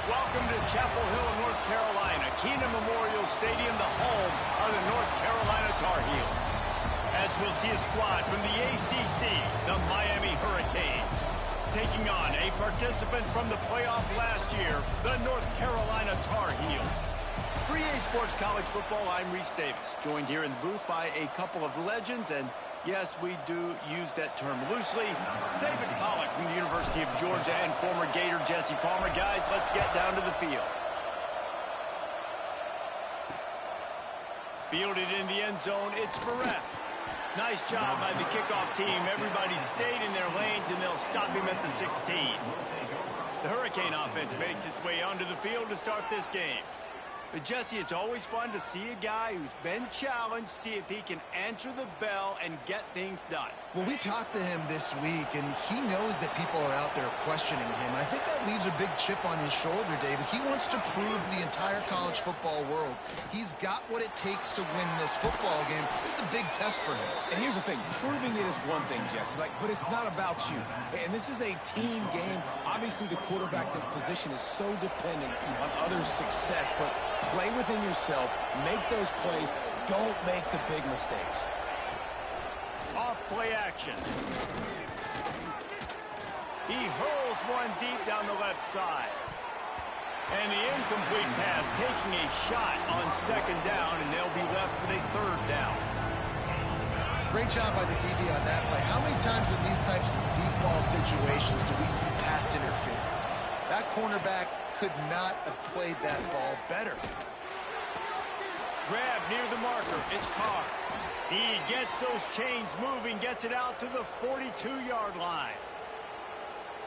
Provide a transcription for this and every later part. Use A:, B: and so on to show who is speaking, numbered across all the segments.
A: Welcome to Chapel Hill, North Carolina, Keenan Memorial Stadium, the home of the North Carolina Tar Heels. As we'll see a squad from the ACC, the Miami Hurricanes, taking on a participant from the playoff last year, the North Carolina Tar Heels. 3A Sports College Football, I'm Reese Davis, joined here in the booth by a couple of legends, and yes, we do use that term loosely. David Pollack from the University of Georgia and former Gator Jesse Palmer. Guys, let's get down to the field. Fielded in the end zone, it's Perez. Nice job by the kickoff team. Everybody stayed in their lanes, and they'll stop him at the 16. The Hurricane offense makes its way onto the field to start this game. But, Jesse, it's always fun to see a guy who's been challenged, see if he can answer the bell and get things done.
B: Well, we talked to him this week, and he knows that people are out there questioning him. And I think that leaves a big chip on his shoulder, David. He wants to prove to the entire college football world he's got what it takes to win this football game. This is a big test for him.
C: And here's the thing. Proving it is one thing, Jesse, but it's not about you. And this is a team game. Obviously, the quarterback position is so dependent on others' success, but play within yourself, make those plays, don't make the big mistakes.
A: Off play action. He hurls one deep down the left side. And the incomplete pass taking a shot on second down, and they'll be left with a third down.
B: Great job by the DB on that play. How many times in these types of deep ball situations do we see pass interference? That cornerback could not have played that ball better.
A: Grab near the marker. It's Carr. He gets those chains moving, gets it out to the 42-yard line.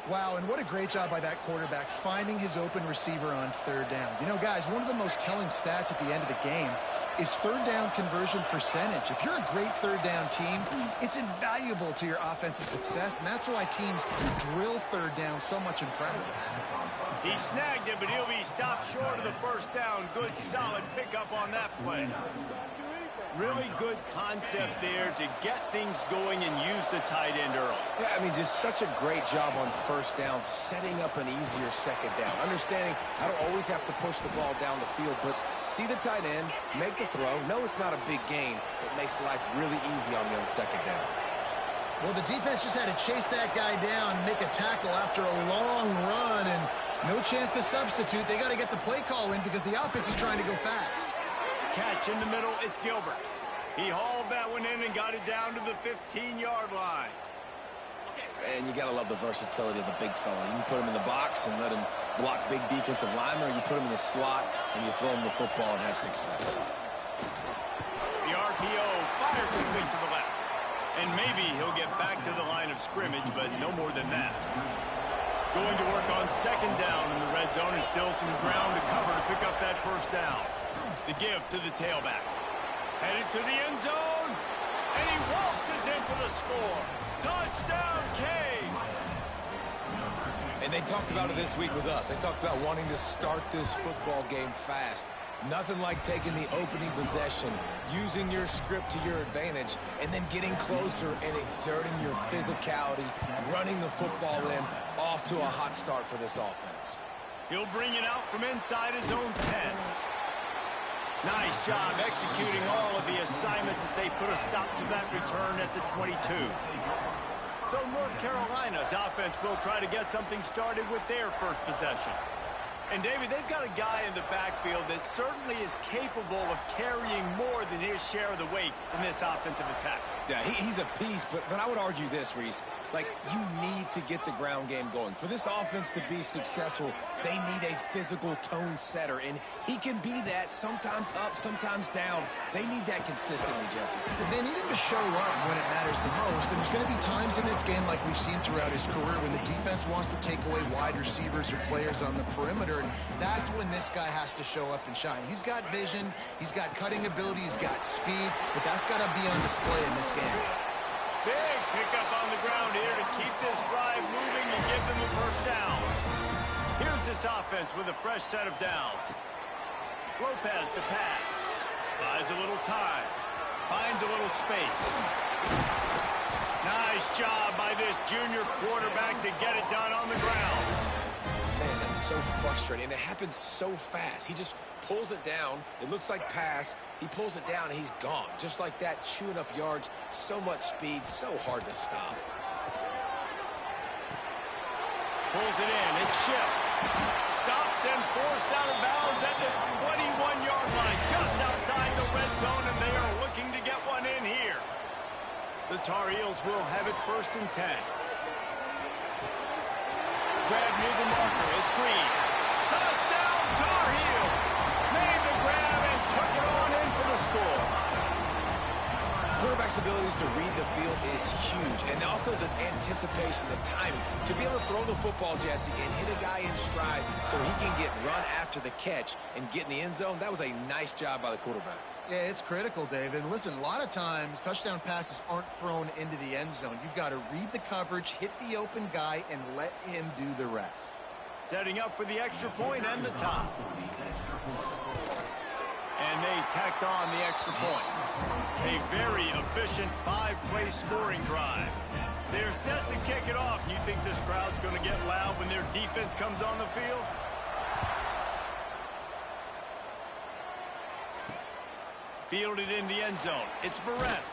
B: Wow, and what a great job by that quarterback finding his open receiver on third down. You know, guys, one of the most telling stats at the end of the game is third down conversion percentage. If you're a great third down team, it's invaluable to your offensive success, and that's why teams drill third down so much in practice.
A: He snagged it, but he'll be stopped short of the first down. Good, solid pickup on that play. Really good concept there to get things going and use the tight end early.
C: Yeah, I mean, just such a great job on first down, setting up an easier second down. Understanding I don't always have to push the ball down the field, but see the tight end, make the throw. No, it's not a big gain. It makes life really easy on you on second down.
B: Well, the defense just had to chase that guy down, make a tackle after a long run, and no chance to substitute. They got to get the play call in because the offense is trying to go fast.
A: Catch in the middle, it's Gilbert. He hauled that one in and got it down to the 15-yard line.
C: And you got to love the versatility of the big fella. You can put him in the box and let him block big defensive linemen, or you put him in the slot and you throw him the football and have success.
A: The RPO fired quickly to the left. And maybe he'll get back to the line of scrimmage, but no more than that. Going to work on second down in the red zone, and still some ground to cover to pick up that first down. The give to the tailback. Headed to the end zone, and he waltzes in for the score. Touchdown, Canes!
C: And they talked about it this week with us. They talked about wanting to start this football game fast. Nothing like taking the opening possession, using your script to your advantage, and then getting closer and exerting your physicality, running the football in, off to a hot start for this offense.
A: He'll bring it out from inside his own 10. Nice job executing all of the assignments as they put a stop to that return at the 22. So North Carolina's offense will try to get something started with their first possession. And, David, they've got a guy in the backfield that certainly is capable of carrying more than his share of the weight in this offensive attack.
C: Yeah, he's a piece, but I would argue this, Reese. You need to get the ground game going. For this offense to be successful, they need a physical tone setter, and he can be that, sometimes up, sometimes down. They need that consistently, Jesse.
B: They need him to show up when it matters the most, and there's going to be times in this game like we've seen throughout his career when the defense wants to take away wide receivers or players on the perimeter, and that's when this guy has to show up and shine. He's got vision, he's got cutting ability, he's got speed, but that's got to be on display in this game.
A: Big pickup on the ground here to keep this drive moving and give them the first down. Here's this offense with a fresh set of downs. Lopez to pass. Buys a little time. Finds a little space. Nice job by this junior quarterback to get it done on the ground.
C: Man, that's so frustrating, and it happens so fast. He just pulls it down. It looks like pass. He pulls it down, and he's gone. Just like that, chewing up yards. So much speed, so hard to stop.
A: Pulls it in. It's Schiff. Stopped and forced out of bounds at the 21-yard line, just outside the red zone, and they are looking to get one in here. The Tar Heels will have it 1st and 10. Grab near the marker. It's Green. Touchdown, Tar Heels. Made the grab and took it on in for the score.
C: Quarterback's abilities to read the field is huge, and also the anticipation, the timing. To be able to throw the football, Jesse, and hit a guy in stride so he can get run after the catch and get in the end zone, that was a nice job by the quarterback.
B: Yeah, it's critical, David. And listen, a lot of times touchdown passes aren't thrown into the end zone. You've got to read the coverage, hit the open guy, and let him do the rest.
A: Setting up for the extra point and the top. And they tacked on the extra point. A very efficient 5-play scoring drive. They're set to kick it off. And you think this crowd's going to get loud when their defense comes on the field? Fielded in the end zone. It's Barres.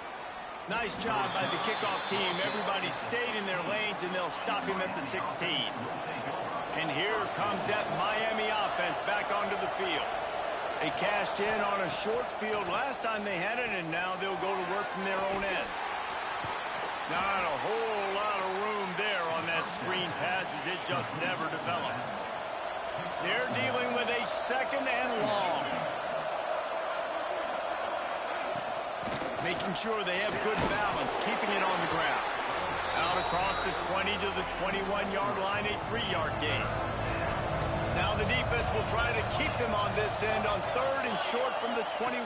A: Nice job by the kickoff team. Everybody stayed in their lanes, and they'll stop him at the 16. And here comes that Miami offense back onto the field. They cashed in on a short field last time they had it, and now they'll go to work from their own end. Not a whole lot of room there on that screen pass, as it just never developed. They're dealing with a 2nd and long. Making sure they have good balance, keeping it on the ground. Out across the 20 to the 21-yard line, a 3-yard gain. Now the defense will try to keep them on this end on 3rd and short from the 21.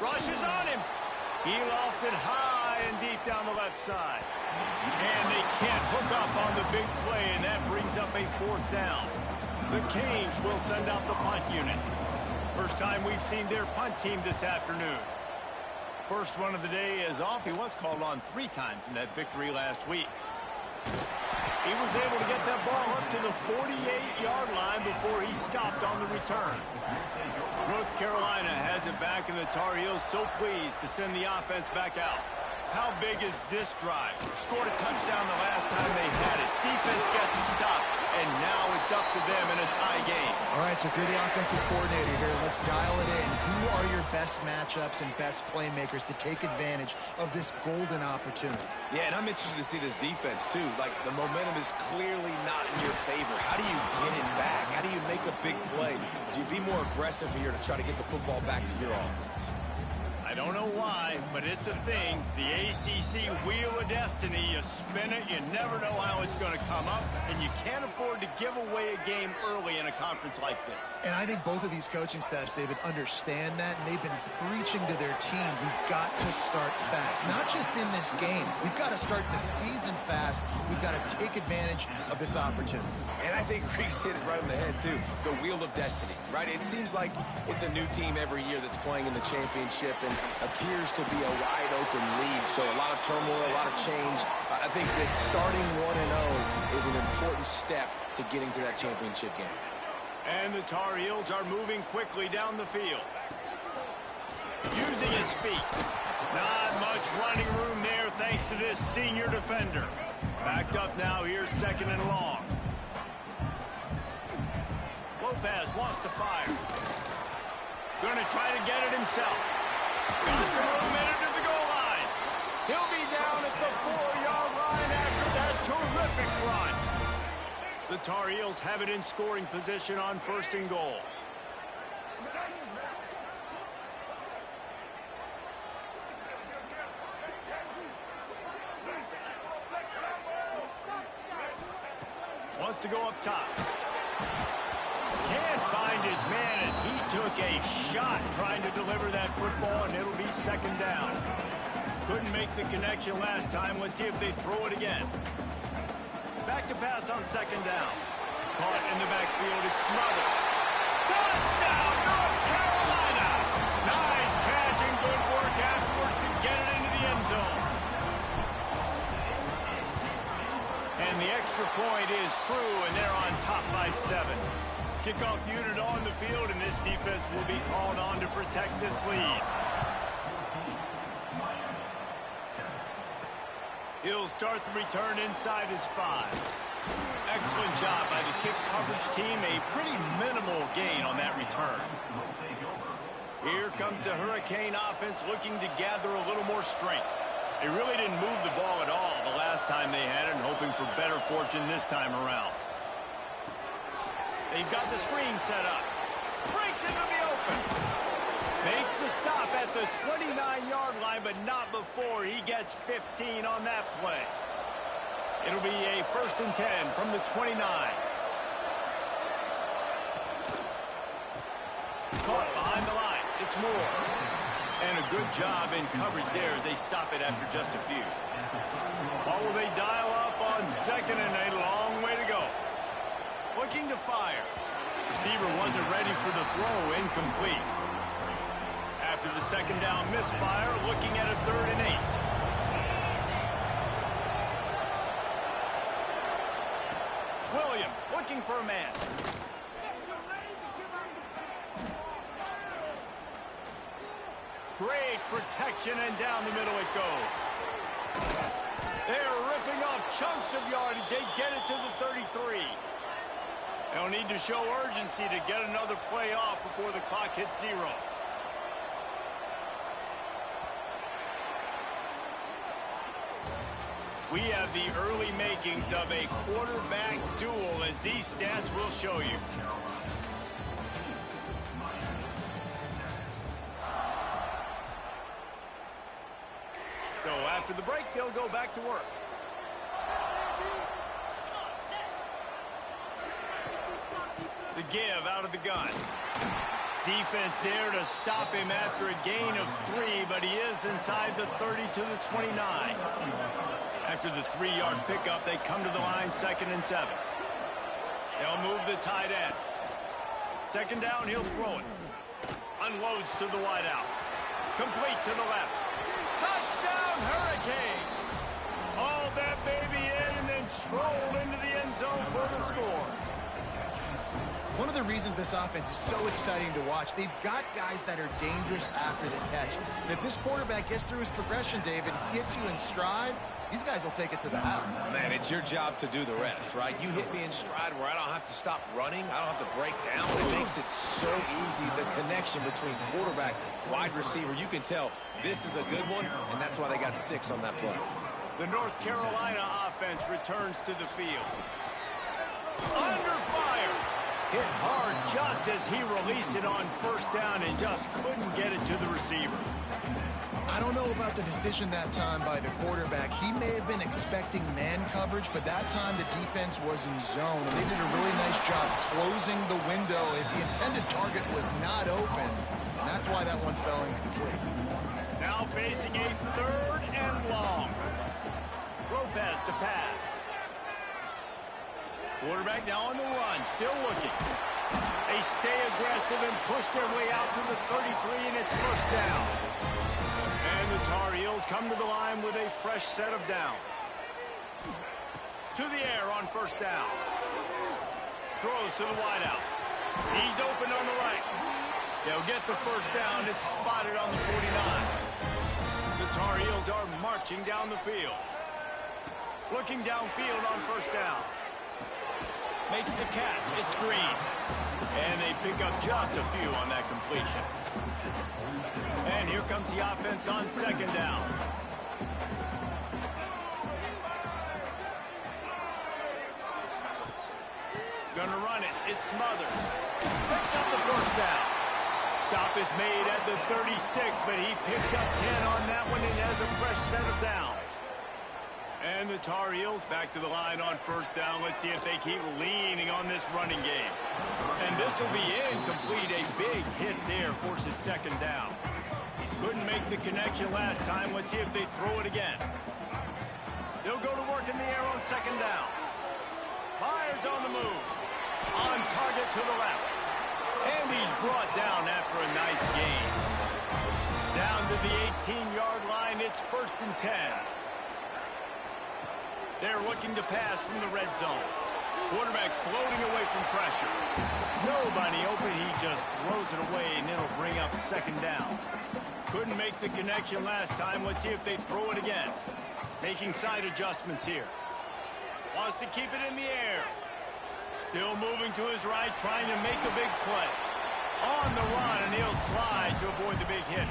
A: Rushes on him. He lost it high and deep down the left side. And they can't hook up on the big play, and that brings up a 4th down. The Canes will send out the punt unit. First time we've seen their punt team this afternoon. First one of the day is off. He was called on 3 times in that victory last week. He was able to get that ball up to the 48-yard line before he stopped on the return. North Carolina has it back, and the Tar Heels so pleased to send the offense back out. How big is this drive? Scored a touchdown the last time they had it. Defense got to stop, and now it's up to them in a tie game.
B: All right, so if you're the offensive coordinator here, let's dial it in. Who are your best matchups and best playmakers to take advantage of this golden opportunity?
C: Yeah, and I'm interested to see this defense, too. Like, the momentum is clearly not in your favor. How do you get it back? How do you make a big play? Do you be more aggressive here to try to get the football back to your offense?
A: I don't know why, but it's a thing. The ACC Wheel of Destiny, you spin it, you never know how it's going to come up, and you can't afford to give away a game early in a conference like this.
B: And I think both of these coaching staffs, David, understand that, and they've been preaching to their team, we've got to start fast. Not just in this game. We've got to start the season fast. We've got to take advantage of this opportunity.
C: And I think Reese hit it right on the head, too. The Wheel of Destiny, right? It seems like it's a new team every year that's playing in the championship and appears to be a wide-open league. So a lot of turmoil, a lot of change. I think that starting 1-0 is an important step to getting to that championship game.
A: And the Tar Heels are moving quickly down the field. Using his feet. Not much running room there thanks to this senior defender. Backed up now here, 2nd and long. Lopez wants to fire. Going to try to get it himself. Got some room in it to the goal line. He'll be down at the 4-yard line after that terrific run. The Tar Heels have it in scoring position on 1st and goal. Wants to go up top. Can't find his man as he took a shot trying to deliver that football, and it'll be 2nd down. Couldn't make the connection last time. Let's see if they throw it again. Back to pass on 2nd down. Caught in the backfield, it's Smothers. Touchdown, North Carolina! Nice catch and good work afterwards to get it into the end zone. And the extra point is true, and they're on top by 6. kickoff unit on the field, and this defense will be called on to protect this lead. He'll start the return inside his 5. Excellent job by the kick coverage team. A pretty minimal gain on that return. Here comes the Hurricane offense looking to gather a little more strength. They really didn't move the ball at all the last time they had it, and hoping for better fortune this time around. They've got the screen set up. Breaks into the open. Makes the stop at the 29-yard line, but not before he gets 15 on that play. It'll be a 1st and 10 from the 29. Caught behind the line. It's Moore. And a good job in coverage there as they stop it after just a few. What will they dial up on 2nd and a long way to go? Looking to fire. Receiver wasn't ready for the throw. Incomplete. After the 2nd down misfire, looking at a 3rd and 8. Williams looking for a man. Great protection, and down the middle it goes. They're ripping off chunks of yardage. They get it to the 33. They'll need to show urgency to get another play off before the clock hits 0. We have the early makings of a quarterback duel, as these stats will show you. So after the break, they'll go back to work. The give out of the gun. Defense there to stop him after a gain of 3, but he is inside the 30 to the 29. After the 3-yard pickup, they come to the line, 2nd and 7. They'll move the tight end. 2nd down, he'll throw it. Unloads to the wideout. Complete to the left. Touchdown, Hurricane! Hauled that baby in and then strolled into the end zone for the score.
B: One of the reasons this offense is so exciting to watch, they've got guys that are dangerous after the catch. And if this quarterback gets through his progression, David, hits you in stride, these guys will take it to the house.
C: Man, it's your job to do the rest, right? You hit me in stride where I don't have to stop running. I don't have to break down. It makes it so easy, the connection between quarterback, wide receiver. You can tell this is a good one, and that's why they got 6 on that play.
A: The North Carolina offense returns to the field. Under fire. Hit hard just as he released it on 1st down and just couldn't get it to the receiver.
B: I don't know about the decision that time by the quarterback. He may have been expecting man coverage, but that time the defense was in zone. And they did a really nice job closing the window. If the intended target was not open, that's why that one fell incomplete.
A: Now facing a 3rd and long. Lopez to pass. Quarterback now on the run, still looking. They stay aggressive and push their way out to the 33, and it's 1st down. And the Tar Heels come to the line with a fresh set of downs. To the air on 1st down. Throws to the wideout. He's open on the right. They'll get the 1st down. It's spotted on the 49. The Tar Heels are marching down the field. Looking downfield on 1st down. Makes the catch. It's Green. And they pick up just a few on that completion. And here comes the offense on 2nd down. Gonna run it. It's Smothers. Picks up the 1st down. Stop is made at the 36, but he picked up 10 on that one and has a fresh set of downs. And the Tar Heels back to the line on 1st down. Let's see if they keep leaning on this running game. And this will be incomplete. A big hit there forces 2nd down. Couldn't make the connection last time. Let's see if they throw it again. They'll go to work in the air on 2nd down. Fires on the move. On target to the left. And he's brought down after a nice gain. Down to the 18-yard line. It's 1st and 10. They're looking to pass from the red zone. Quarterback floating away from pressure. Nobody open. He just throws it away, and it'll bring up second down. Couldn't make the connection last time. Let's see if they throw it again. Making side adjustments here. Wants to keep it in the air. Still moving to his right, trying to make a big play. On the run, and he'll slide to avoid the big hit.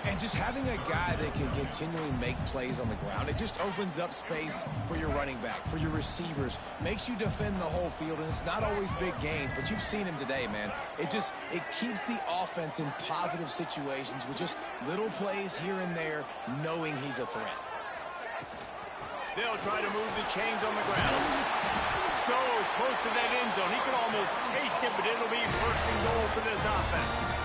C: And just having a guy that can continually make plays on the ground, it just opens up space for your running back, for your receivers, makes you defend the whole field, and it's not always big gains, but you've seen him today, man. It keeps the offense in positive situations with just little plays here and there, knowing he's a threat.
A: They'll try to move the chains on the ground. So close to that end zone. He can almost taste it, but it'll be first and goal for this offense.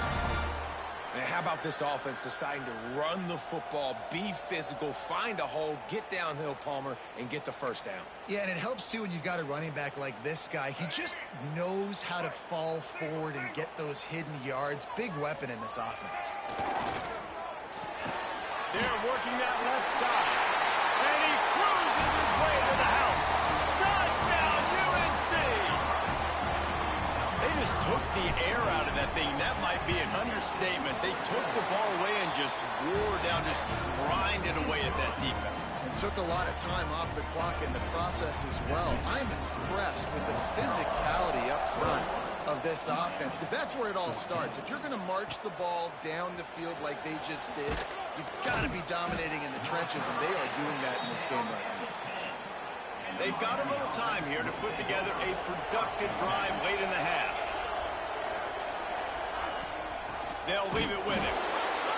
C: Man, how about this offense deciding to run the football, be physical, find a hole, get downhill, Palmer, and get the first down?
B: Yeah, and it helps, too, when you've got a running back like this guy. He just knows how to fall forward and get those hidden yards. Big weapon in this offense.
A: They're working that left side. And he cruises his way to the house. Touchdown, UNC! They just took the air out of that thing. That might be an understatement. They took the ball away and just wore down, just grinded away at that defense.
B: And took a lot of time off the clock in the process as well. I'm impressed with the physicality up front of this offense, because that's where it all starts. If you're going to march the ball down the field like they just did, you've got to be dominating in the trenches, and they are doing that in this game right now.
A: They've got a little time here to put together a productive drive late in the half. They'll leave it with him.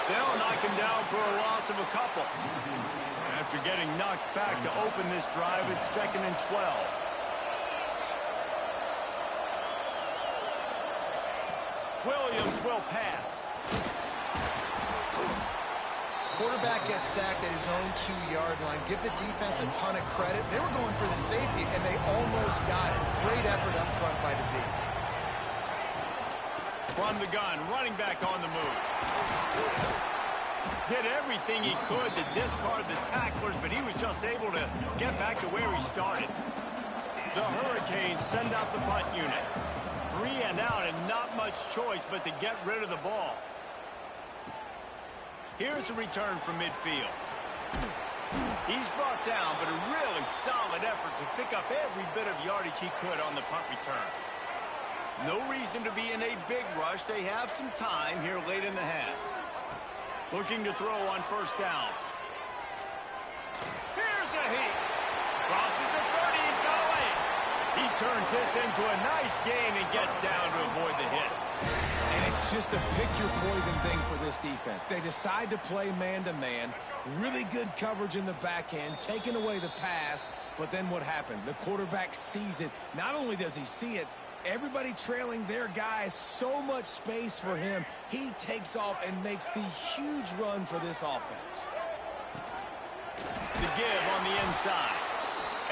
A: They'll knock him down for a loss of a couple. After getting knocked back to open this drive, it's 2nd and 12. Williams will pass.
B: Quarterback gets sacked at his own 2-yard line. Give the defense a ton of credit. They were going for the safety, and they almost got it. Great effort up front by the D.
A: From the gun, running back on the move. Did everything he could to discard the tacklers, but he was just able to get back to where he started. The Hurricanes send out the punt unit. 3 and out, and not much choice but to get rid of the ball. Here's a return from midfield. He's brought down, but a really solid effort to pick up every bit of yardage he could on the punt return. No reason to be in a big rush. They have some time here late in the half. Looking to throw on first down. Here's a heat. Crosses the 30. He's got away. He turns this into a nice gain and gets down to avoid the hit.
C: And it's just a pick-your-poison thing for this defense. They decide to play man-to-man, really good coverage in the back end, taking away the pass, but then what happened? The quarterback sees it. Not only does he see it, everybody trailing their guys, so much space for him. He takes off and makes the huge run for this offense.
A: The give on the inside.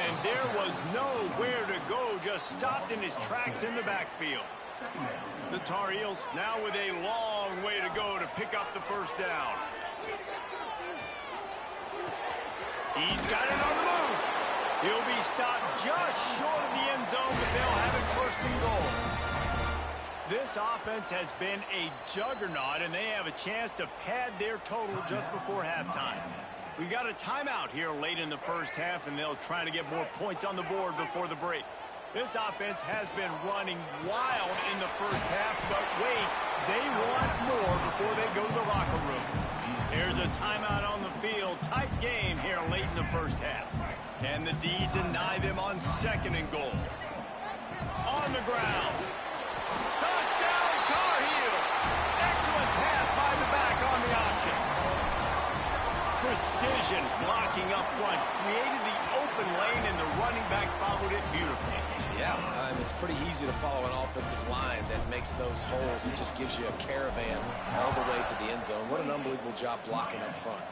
A: And there was nowhere to go, just stopped in his tracks in the backfield. The Tar Heels now with a long way to go to pick up the first down. He's got it on the move. He'll be stopped just short of the end zone, but they'll have it first and goal. This offense has been a juggernaut, and they have a chance to pad their total just before halftime. We got a timeout here late in the first half, and they'll try to get more points on the board before the break. This offense has been running wild in the first half, but wait, they want more before they go to the locker room. There's a timeout on the field. Tight game here late in the first half. Can the D deny them on 2nd and goal? On the ground. Touchdown, Tar Heels. Excellent pass by the back on the option. Precision blocking up front. Created the open lane, and the running back followed it beautifully.
C: Yeah, it's pretty easy to follow an offensive line that makes those holes and just gives you a caravan all the way to the end zone. What an unbelievable job blocking up front.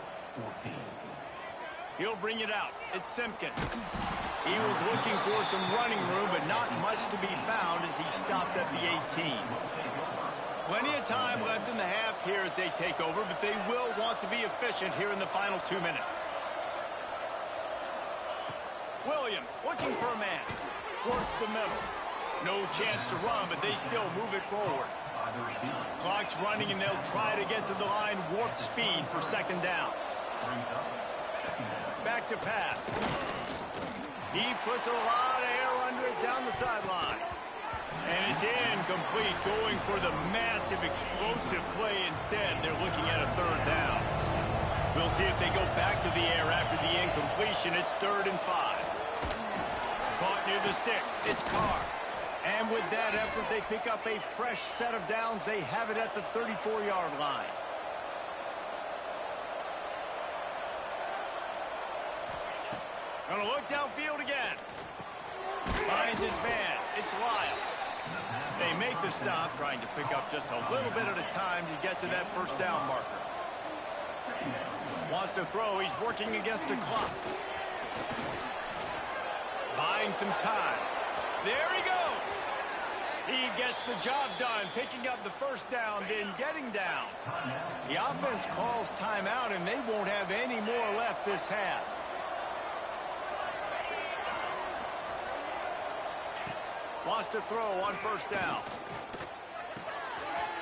A: He'll bring it out. It's Simpkins. He was looking for some running room, but not much to be found as he stopped at the 18. Plenty of time left in the half here as they take over, but they will want to be efficient here in the final 2 minutes. Williams looking for a man. works the middle. No chance to run, but they still move it forward. Clock's running, and they'll try to get to the line warp speed for second down. Back to pass. He puts a lot of air under it down the sideline. And it's incomplete, going for the massive explosive play instead. They're looking at a third down. We'll see if they go back to the air after the incompletion. It's 3rd and 5. Caught near the sticks. It's Carr. And with that effort, they pick up a fresh set of downs. They have it at the 34-yard line. Gonna look downfield again. Finds his man. It's Lyle. They make the stop, trying to pick up just a little bit at a time to get to that first down marker. Wants to throw. He's working against the clock. Buying some time. There he goes. He gets the job done, picking up the first down, then getting down. The offense calls timeout, and they won't have any more left this half. Wants to throw on first down.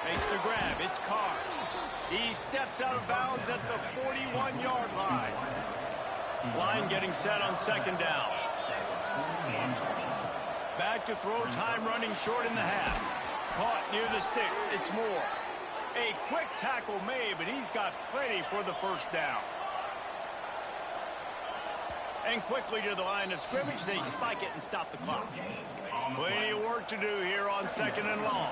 A: Makes the grab. It's Carr. He steps out of bounds at the 41-yard line. Line getting set on second down. Back to throw, time running short in the half. Caught near the sticks. It's Moore. A quick tackle made, but he's got plenty for the first down. And quickly to the line of scrimmage, they spike it and stop the clock. Plenty of work to do here on 2nd and long.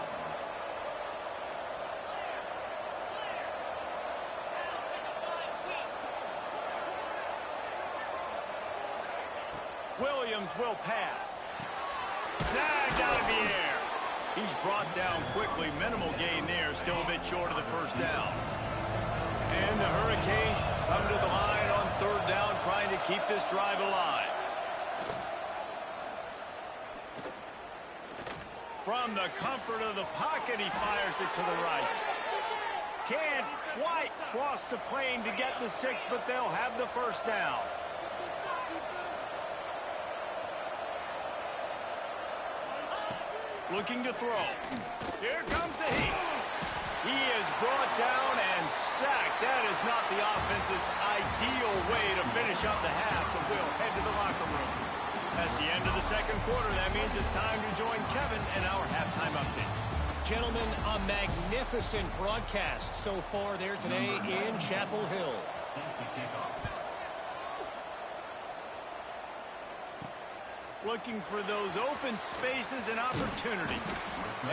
A: Williams will pass. Snagged out of the air. He's brought down quickly. Minimal gain there. Still a bit short of the first down. And the Hurricanes come to the line on 3rd down, trying to keep this drive alive. From the comfort of the pocket, he fires it to the right. Can't quite cross the plane to get the 6, but they'll have the first down. Looking to throw. Here comes the heat. He is brought down and sacked. That is not the offense's ideal way to finish up the half, but we'll head to the locker room. That's the end of the second quarter. That means it's time to join Kevin in our halftime update.
D: Gentlemen, a magnificent broadcast so far there today in Chapel Hill.
A: Looking for those open spaces and opportunities.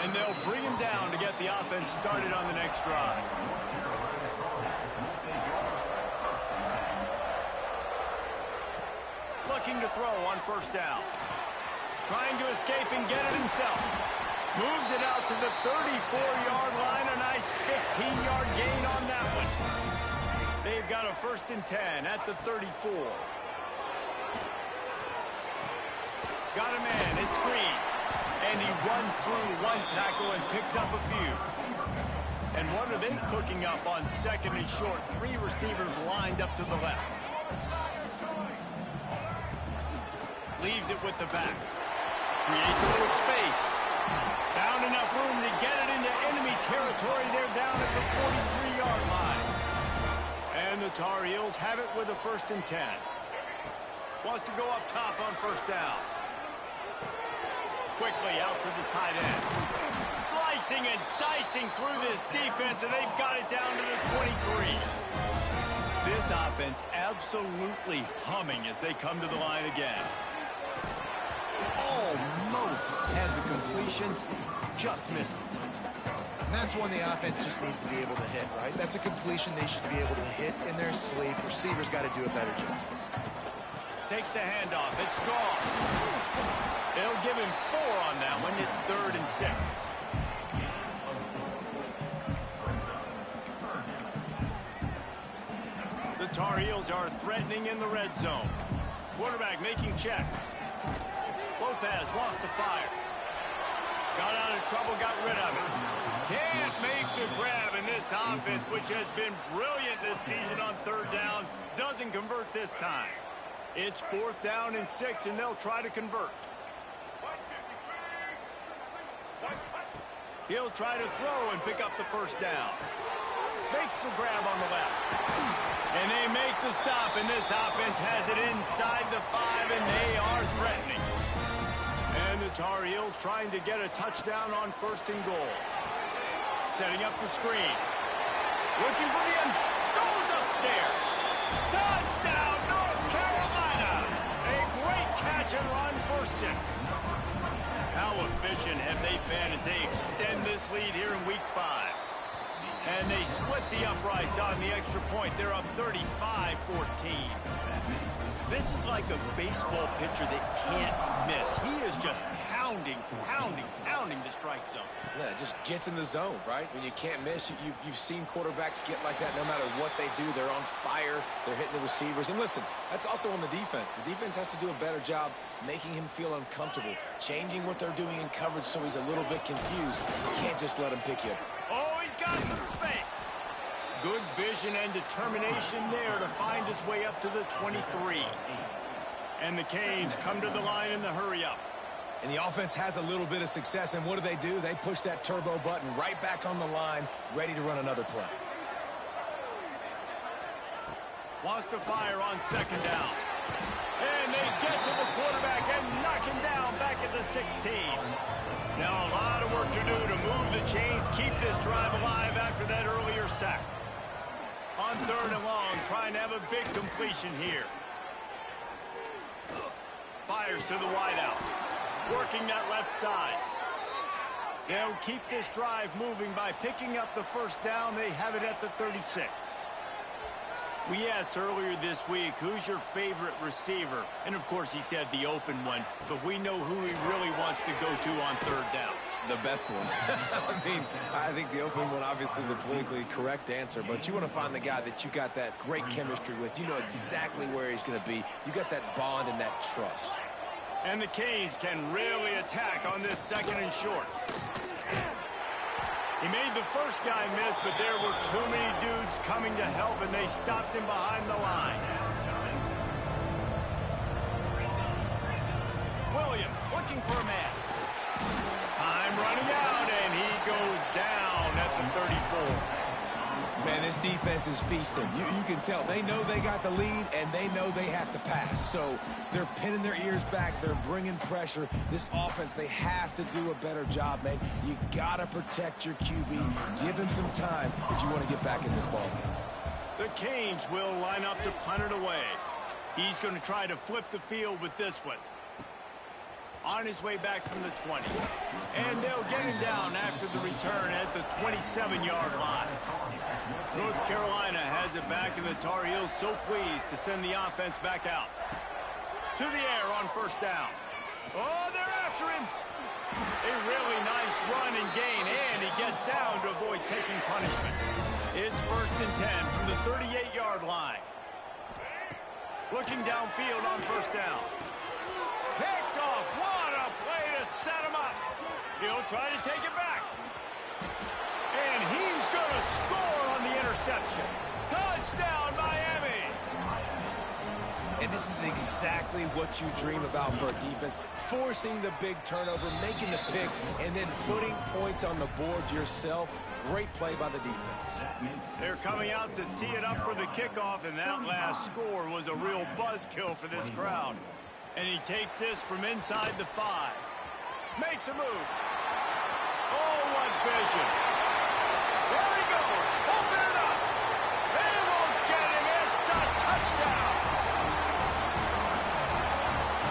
A: And they'll bring him down to get the offense started on the next drive. Looking to throw on first down. Trying to escape and get it himself. Moves it out to the 34-yard line. A nice 15-yard gain on that one. They've got a 1st and 10 at the 34. Got him in. It's Green. And he runs through one tackle and picks up a few. And what are they cooking up on 2nd and short? 3 receivers lined up to the left. Leaves it with the back. Creates a little space. Found enough room to get it into enemy territory. They're down at the 43-yard line. And the Tar Heels have it with a 1st and 10. Wants to go up top on first down. Quickly out to the tight end. Slicing and dicing through this defense, and they've got it down to the 23. This offense absolutely humming as they come to the line again. Almost had the completion, just missed it.
B: And that's one the offense just needs to be able to hit, right? That's a completion they should be able to hit in their sleep. Receivers got to do a better job.
A: Takes the handoff. It's gone. They'll give him 4 on that one. It's 3rd and 6. The Tar Heels are threatening in the red zone. Quarterback making checks. Lopez wants to fire. Got out of trouble, got rid of it. Can't make the grab, in this offense, which has been brilliant this season on 3rd down, doesn't convert this time. It's 4th down and 6, and they'll try to convert. He'll try to throw and pick up the first down. Makes the grab on the left. And they make the stop, and this offense has it inside the 5, and they are threatening. And the Tar Heels trying to get a touchdown on 1st and goal. Setting up the screen. Looking for the end. Goes upstairs. Touchdown, North Carolina. A great catch and run for 6. How efficient have they been as they extend this lead here in Week 5? And they split the uprights on the extra point. They're up 35-14. This is like a baseball pitcher that can't miss. He is just pounding the strike zone.
C: Yeah, it just gets in the zone, right? When you can't miss, you've seen quarterbacks get like that no matter what they do. They're on fire. They're hitting the receivers. And listen, that's also on the defense. The defense has to do a better job making him feel uncomfortable, changing what they're doing in coverage so he's a little bit confused. You can't just let him pick you.
A: Oh, he's got some space. Good vision and determination there to find his way up to the 23. And the Canes come to the line in the hurry-up.
C: And the offense has a little bit of success, and what do? They push that turbo button right back on the line, ready to run another play.
A: Wants to fire on 2nd down. And they get to the quarterback and knock him down back at the 16. Now a lot of work to do to move the chains, keep this drive alive after that earlier sack. On 3rd and long, trying to have a big completion here. Fires to the wideout. Working that left side. They'll keep this drive moving by picking up the 1st down. They have it at the 36. We asked earlier this week, who's your favorite receiver? And, of course, he said the open one. But we know who he really wants to go to on 3rd down.
C: The best one. I mean, I think the open one, obviously the politically correct answer, but you want to find the guy that you got that great chemistry with. You know exactly where he's going to be. You got that bond and that trust.
A: And the Canes can really attack on this 2nd and short. He made the first guy miss, but there were too many dudes coming to help, and they stopped him behind the line. Williams looking for a man. Time running out, and he goes down at the 34.
C: Man, this defense is feasting. You can tell. They know they got the lead, and they know they have to pass. So they're pinning their ears back. They're bringing pressure. This offense, they have to do a better job, man. You got to protect your QB. Give him some time if you want to get back in this ballgame.
A: The Canes will line up to punt it away. He's going to try to flip the field with this one. On his way back from the 20. And they'll get him down after the return at the 27-yard line. North Carolina has it back, and the Tar Heels so pleased to send the offense back out. To the air on 1st down. Oh, they're after him. A really nice run and gain, and he gets down to avoid taking punishment. It's 1st and 10 from the 38-yard line. Looking downfield on 1st down. Picked off. What a play to set him up. He'll try to take it back. And he's going to score on the interception. Touchdown, Miami.
C: And this is exactly what you dream about for a defense. Forcing the big turnover, making the pick, and then putting points on the board yourself. Great play by the defense.
A: They're coming out to tee it up for the kickoff, and that last score was a real buzzkill for this crowd. And he takes this from inside the 5. Makes a move. Oh, what vision. There he goes. Open it up. They won't get him. It's a touchdown.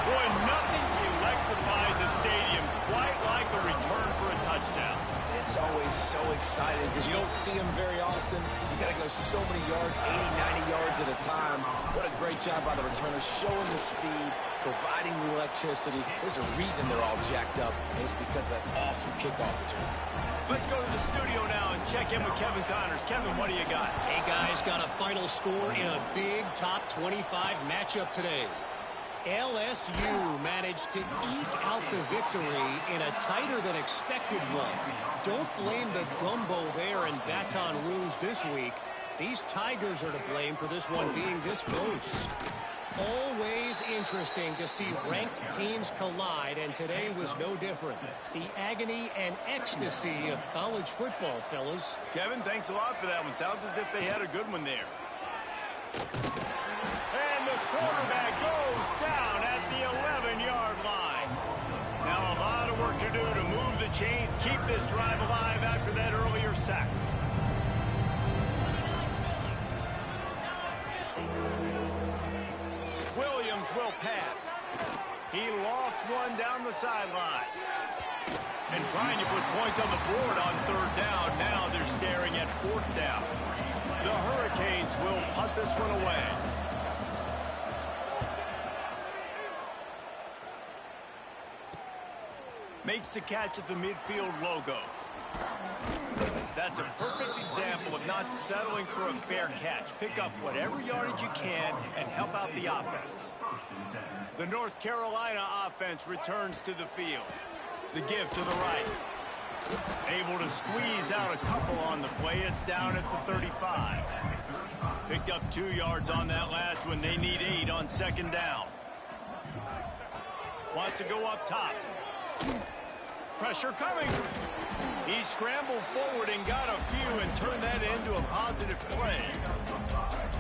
A: Boy, nothing electrifies a stadium quite like a return for a touchdown.
C: It's always so exciting because you don't see them very often. You got to go so many yards, 80, 90 yards at a time. What a great job by the returners, showing the speed, providing the electricity. There's a reason they're all jacked up, and it's because of that awesome kickoff return.
A: Let's go to the studio now and check in with Kevin Connors. Kevin, what do you got?
D: Hey, guys, got a final score in a big top 25 matchup today. LSU managed to eke out the victory in a tighter than expected one. Don't blame the gumbo there in Baton Rouge this week. These Tigers are to blame for this one being this close. Always interesting to see ranked teams collide, and today was no different. The agony and ecstasy of college football, fellas.
A: Kevin, thanks a lot for that one. Sounds as if they had a good one there. And the quarterback goes down at the 11-yard line. Now a lot of work to do to move the chains, keep this drive alive after that earlier sack. Williams will pass. He lost one down the sideline. And trying to put points on the board on third down. Now they're staring at fourth down. The Hurricanes will punt this one away. Makes the catch at the midfield logo. That's a perfect example of not settling for a fair catch. Pick up whatever yardage you can and help out the offense. The North Carolina offense returns to the field. The give to the right. Able to squeeze out a couple on the play. It's down at the 35. Picked up 2 yards on that last one. They need 8 on second down. Wants to go up top. Pressure coming. He scrambled forward and got a few and turned that into a positive play.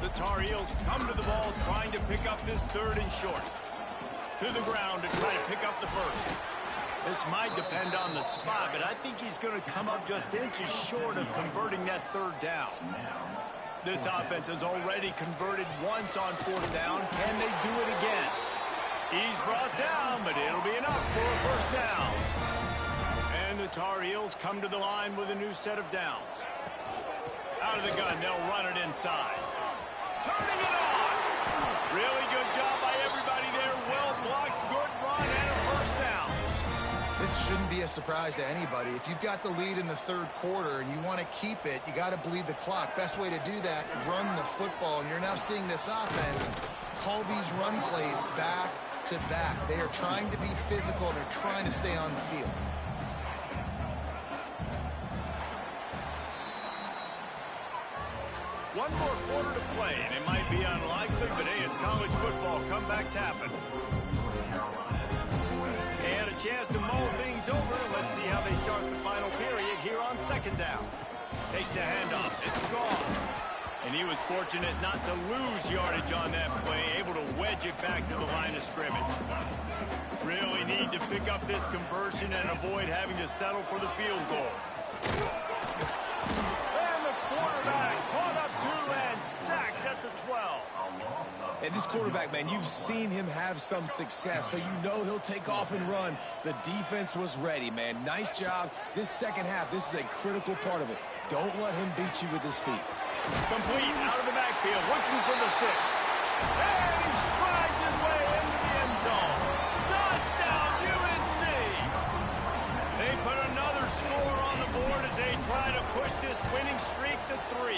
A: The Tar Heels come to the ball trying to pick up this third and short. To the ground to try to pick up the first. This might depend on the spot, but I think he's going to come up just inches short of converting that third down. This offense has already converted once on fourth down. Can they do it again? He's brought down, but it'll be enough for a first down. And the Tar Heels come to the line with a new set of downs. Out of the gun, they'll run it inside. Turning it on! Really good job by everybody there. Well blocked, good run, and a first down.
B: This shouldn't be a surprise to anybody. If you've got the lead in the third quarter and you want to keep it, you got to bleed the clock. Best way to do that, run the football. And you're now seeing this offense call these run plays back to back. They are trying to be physical. They're trying to stay on the field.
A: One more quarter to play, and it might be unlikely, but hey, it's college football. Comebacks happen. They had a chance to mull things over. Let's see how they start the final period here on second down. Takes the handoff. It's gone. And he was fortunate not to lose yardage on that play, able to wedge it back to the line of scrimmage. Really need to pick up this conversion and avoid having to settle for the field goal. And the quarterback caught up to and sacked at the 12.
C: And this quarterback, man, you've seen him have some success, so you know he'll take off and run. The defense was ready, man. Nice job. This second half, this is a critical part of it. Don't let him beat you with his feet.
A: Complete out of the backfield, looking for the sticks. And he strides his way into the end zone. Touchdown, UNC! They put another score on the board as they try to push this winning streak to 3.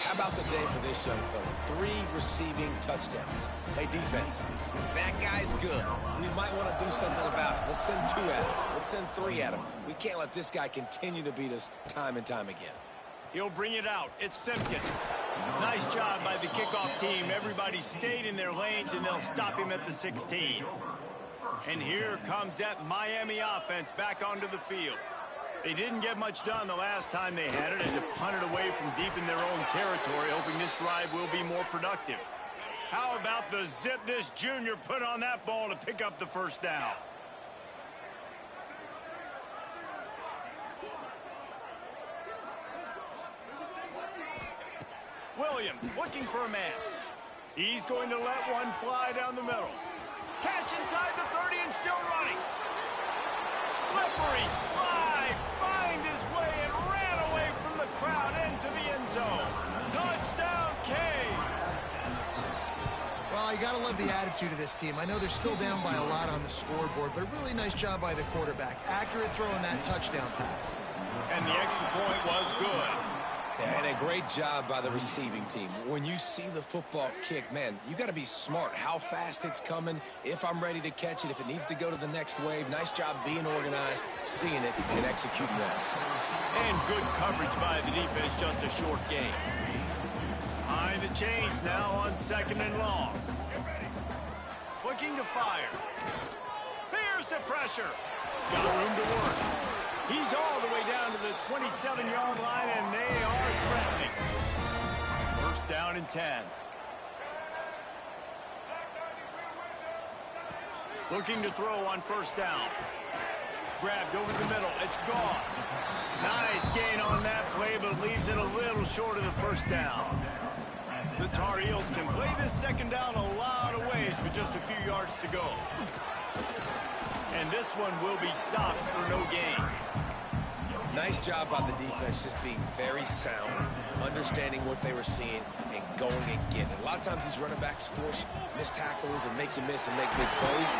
C: How about the day for this young fella? 3 receiving touchdowns. Hey, defense, that guy's good. We might want to do something about it. Let's send 2 at him. Let's send 3 at him. We can't let this guy continue to beat us time and time again.
A: He'll bring it out. It's Simpkins. Nice job by the kickoff team. Everybody stayed in their lanes, and they'll stop him at the 16. And here comes that Miami offense back onto the field. They didn't get much done the last time they had it, and to punt it away from deep in their own territory, hoping this drive will be more productive. How about the zip this junior put on that ball to pick up the first down? Williams looking for a man. He's going to let one fly down the middle. Catch inside the 30 and still running. Slippery slide, find his way and ran away from the crowd into the end zone. Touchdown, Canes.
B: Well, you got to love the attitude of this team. I know they're still down by a lot on the scoreboard, but a really nice job by the quarterback. Accurate throw in that touchdown pass.
A: And the extra point was good.
C: And a great job by the receiving team. When you see the football kick, man, you got to be smart how fast it's coming, if I'm ready to catch it, if it needs to go to the next wave. Nice job being organized, seeing it, and executing well.
A: And good coverage by the defense, just a short game. Behind the chains now on 2nd and long. Looking to fire. Here's the pressure. Got room to work. He's all the way down to the 27-yard line, and they are threatening. First down and 10. Looking to throw on first down. Grabbed over the middle. It's gone. Nice gain on that play, but leaves it a little short of the first down. The Tar Heels can play this second down a lot of ways with just a few yards to go. And this one will be stopped for no gain.
C: Nice job by the defense just being very sound, understanding what they were seeing, and going and getting it. A lot of times these running backs force missed tackles and make you miss and make big plays.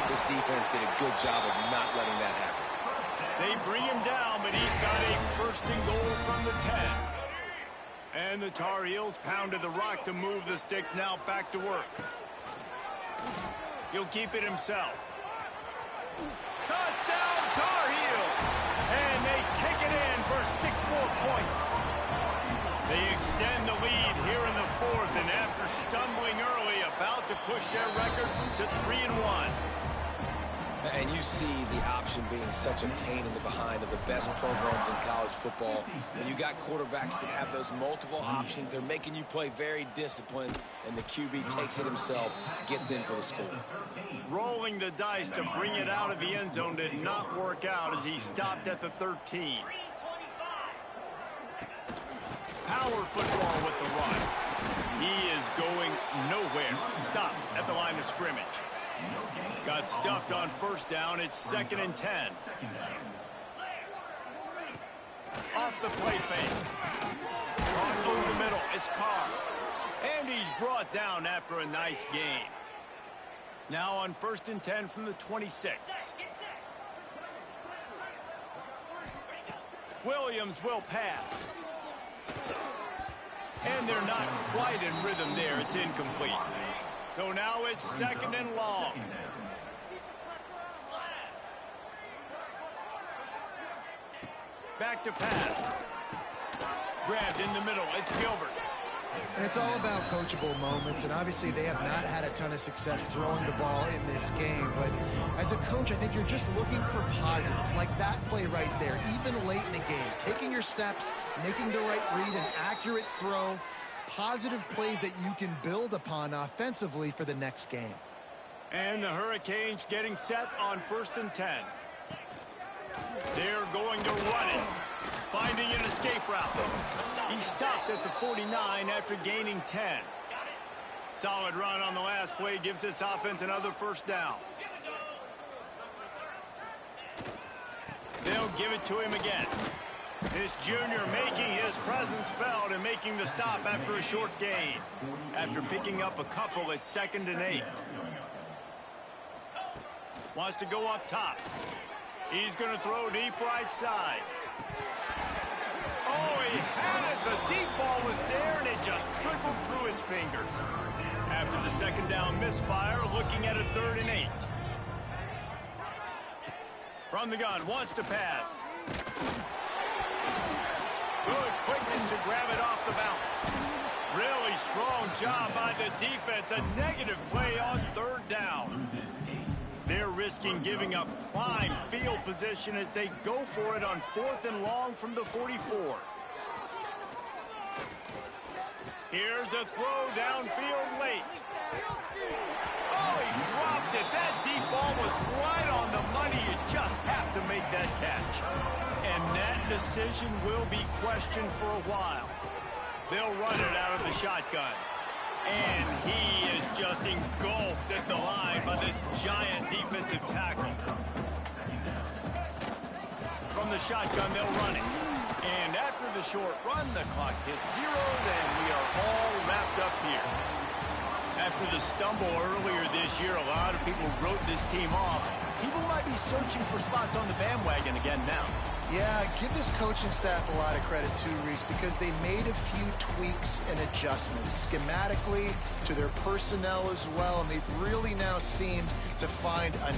C: This defense did a good job of not letting that happen.
A: They bring him down, but he's got a first and goal from the 10. And the Tar Heels pounded the rock to move the sticks, now back to work. He'll keep it himself. Touchdown, Tar Heels! And they take it in for 6 more points. They extend the lead here in the 4th, and after stumbling early, about to push their record to 3-1.
C: And you see the option being such a pain in the behind of the best programs in college football. When you got quarterbacks that have those multiple options, they're making you play very disciplined, and the QB takes it himself, gets in for the score.
A: Rolling the dice to bring it out of the end zone did not work out as he stopped at the 13. Power football with the run. He is going nowhere. Stop at the line of scrimmage. Got stuffed on first down. It's 2nd and 10. Off the play fake. Caught over the middle. It's Carr. And he's brought down after a nice gain. Now on 1st and 10 from the 26. Williams will pass. And they're not quite in rhythm there. It's incomplete. So now it's 2nd and long. Back to pass. Grabbed in the middle. It's Gilbert.
B: And it's all about coachable moments, and obviously they have not had a ton of success throwing the ball in this game. But as a coach, I think you're just looking for positives, like that play right there, even late in the game. Taking your steps, making the right read, an accurate throw, positive plays that you can build upon offensively for the next game.
A: And the Hurricanes getting set on 1st and 10. They're going to run it, finding an escape route. He stopped at the 49 after gaining 10. Solid run on the last play gives this offense another first down. They'll give it to him again. This junior making his presence felt and making the stop after a short gain. After picking up a couple at 2nd and 8. Wants to go up top. He's going to throw deep right side. Oh, he had it. The deep ball was there, and it just trickled through his fingers. After the 2nd down misfire, looking at a 3rd and 8. From the gun, wants to pass. Good quickness to grab it off the bounce. Really strong job by the defense. A negative play on 3rd down. They're risking giving up prime field position as they go for it on 4th and long from the 44. Here's a throw downfield late. Oh, he dropped it. That deep ball was right on the money. You just have to make that catch. And that decision will be questioned for a while. They'll run it out of the shotgun. And he is just engulfed at the line by this giant defensive tackle. From the shotgun, they'll run it. And after the short run, the clock hits 0, and we are all wrapped up here. After the stumble earlier this year, a lot of people wrote this team off. People might be searching for spots on the bandwagon again now.
B: Yeah, give this coaching staff a lot of credit too, Reese, because they made a few tweaks and adjustments schematically to their personnel as well, and they've really now seemed to find a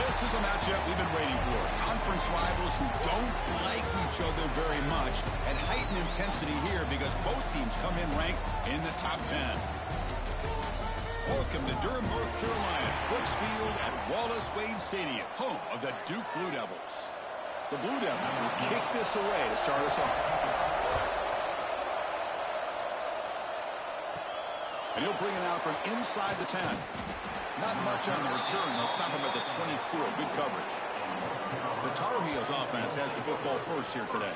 E: This is a matchup we've been waiting for. Conference rivals who don't like each other very much, and heightened intensity here because both teams come in ranked in the top 10. Welcome to Durham, North Carolina, Brooks Field at Wallace Wade Stadium, home of the Duke Blue Devils. The Blue Devils will kick this away to start us off. And he'll bring it out from inside the 10. Not much on the return. They'll stop him at the 24. Good coverage. The Tar Heels offense has the football first here today.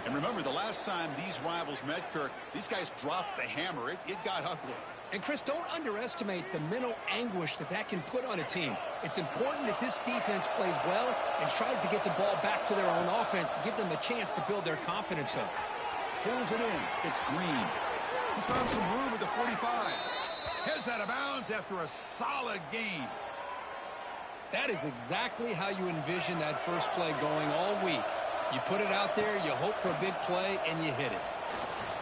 E: And remember, the last time these rivals met, Kirk, these guys dropped the hammer. It got ugly.
F: And, Chris, don't underestimate the mental anguish that can put on a team. It's important that this defense plays well and tries to get the ball back to their own offense to give them a chance to build their confidence up.
E: Pulls it in. It's Green. He's found some room at the 45. Heads out of bounds after a solid gain.
F: That is exactly how you envision that first play going all week. You put it out there, you hope for a big play, and you hit it.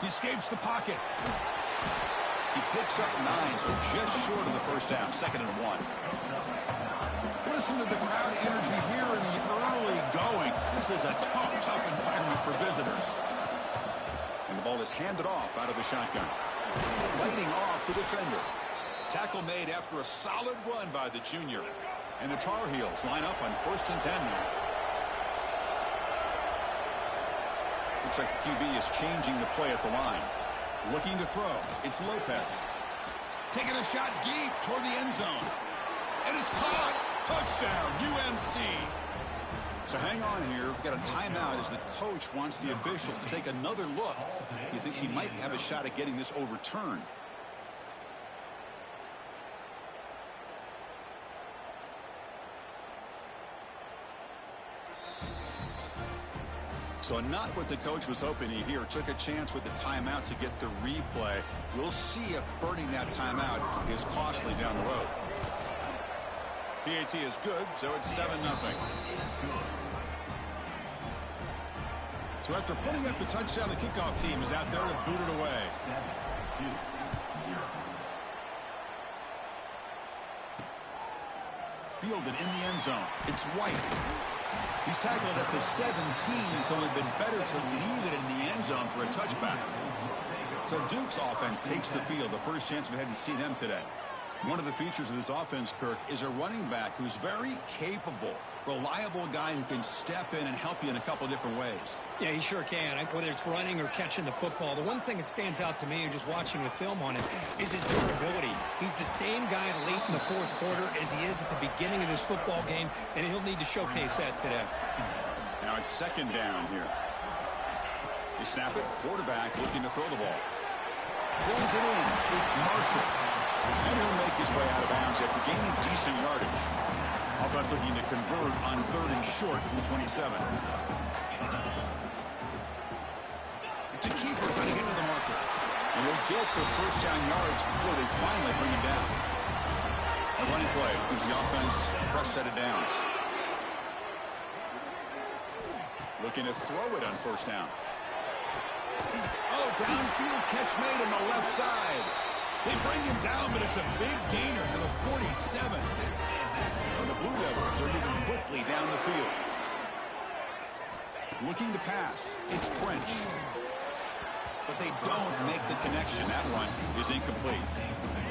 E: He escapes the pocket. He picks up 9, so just short of the first down, 2nd and 1. Listen to the crowd energy here in the early going. This is a tough environment for visitors. And the ball is handed off out of the shotgun. Fighting off the defender. Tackle made after a solid run by the junior. And the Tar Heels line up on 1st and 10 now. Looks like the QB is changing the play at the line. Looking to throw. It's Lopez. Taking a shot deep toward the end zone. And it's caught. Touchdown, UMC. So hang on here. We've got a timeout as the coach wants the officials to take another look. He thinks he might have a shot at getting this overturned. So not what the coach was hoping to hear. Took a chance with the timeout to get the replay. We'll see if burning that timeout is costly down the road. PAT is good, so it's 7-0. So after putting up the touchdown, the kickoff team is out there to boot it away. Fielded in the end zone. It's White. He's tackled at the 17, so it would have been better to leave it in the end zone for a touchback. So Duke's offense takes the field, the first chance we had to see them today. One of the features of this offense, Kirk, is a running back who's very capable, reliable guy who can step in and help you in a couple different ways.
F: Yeah, he sure can, whether it's running or catching the football. The one thing that stands out to me, just watching the film on him, is his durability. He's the same guy late in the fourth quarter as he is at the beginning of this football game, and he'll need to showcase that today.
E: Now it's 2nd down here. They snap it. Quarterback looking to throw the ball. Pulls it in. It's Marshall. And he'll make his way out of bounds after gaining decent yardage. Offense looking to convert on 3rd and short from the 27. To Keeper trying to get to the marker. And he'll get the first down yards before they finally bring him down. A running play gives the offense a fresh set of downs. Looking to throw it on 1st down. Oh, downfield catch made on the left side. They bring him down, but it's a big gainer to the 47. And the Blue Devils are moving quickly down the field. Looking to pass. It's French. But they don't make the connection. That one is incomplete.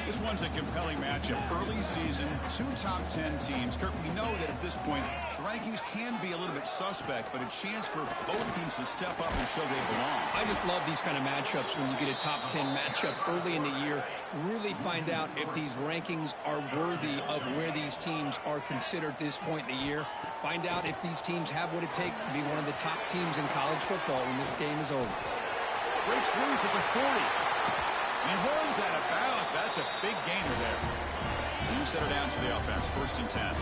E: This one's a compelling matchup. Early season, 2 top 10 teams. Kirk, we know that at this point, the rankings can be a little bit suspect, but a chance for both teams to step up and show they belong.
F: I just love these kind of matchups when you get a top 10 matchup early in the year. Really find out if these rankings are worthy of where these teams are considered at this point in the year. Find out if these teams have what it takes to be one of the top teams in college football when this game is over.
E: Breaks loose at the 40. He runs out of bounds. That's a big gainer there. New set of downs for the offense. 1st and 10.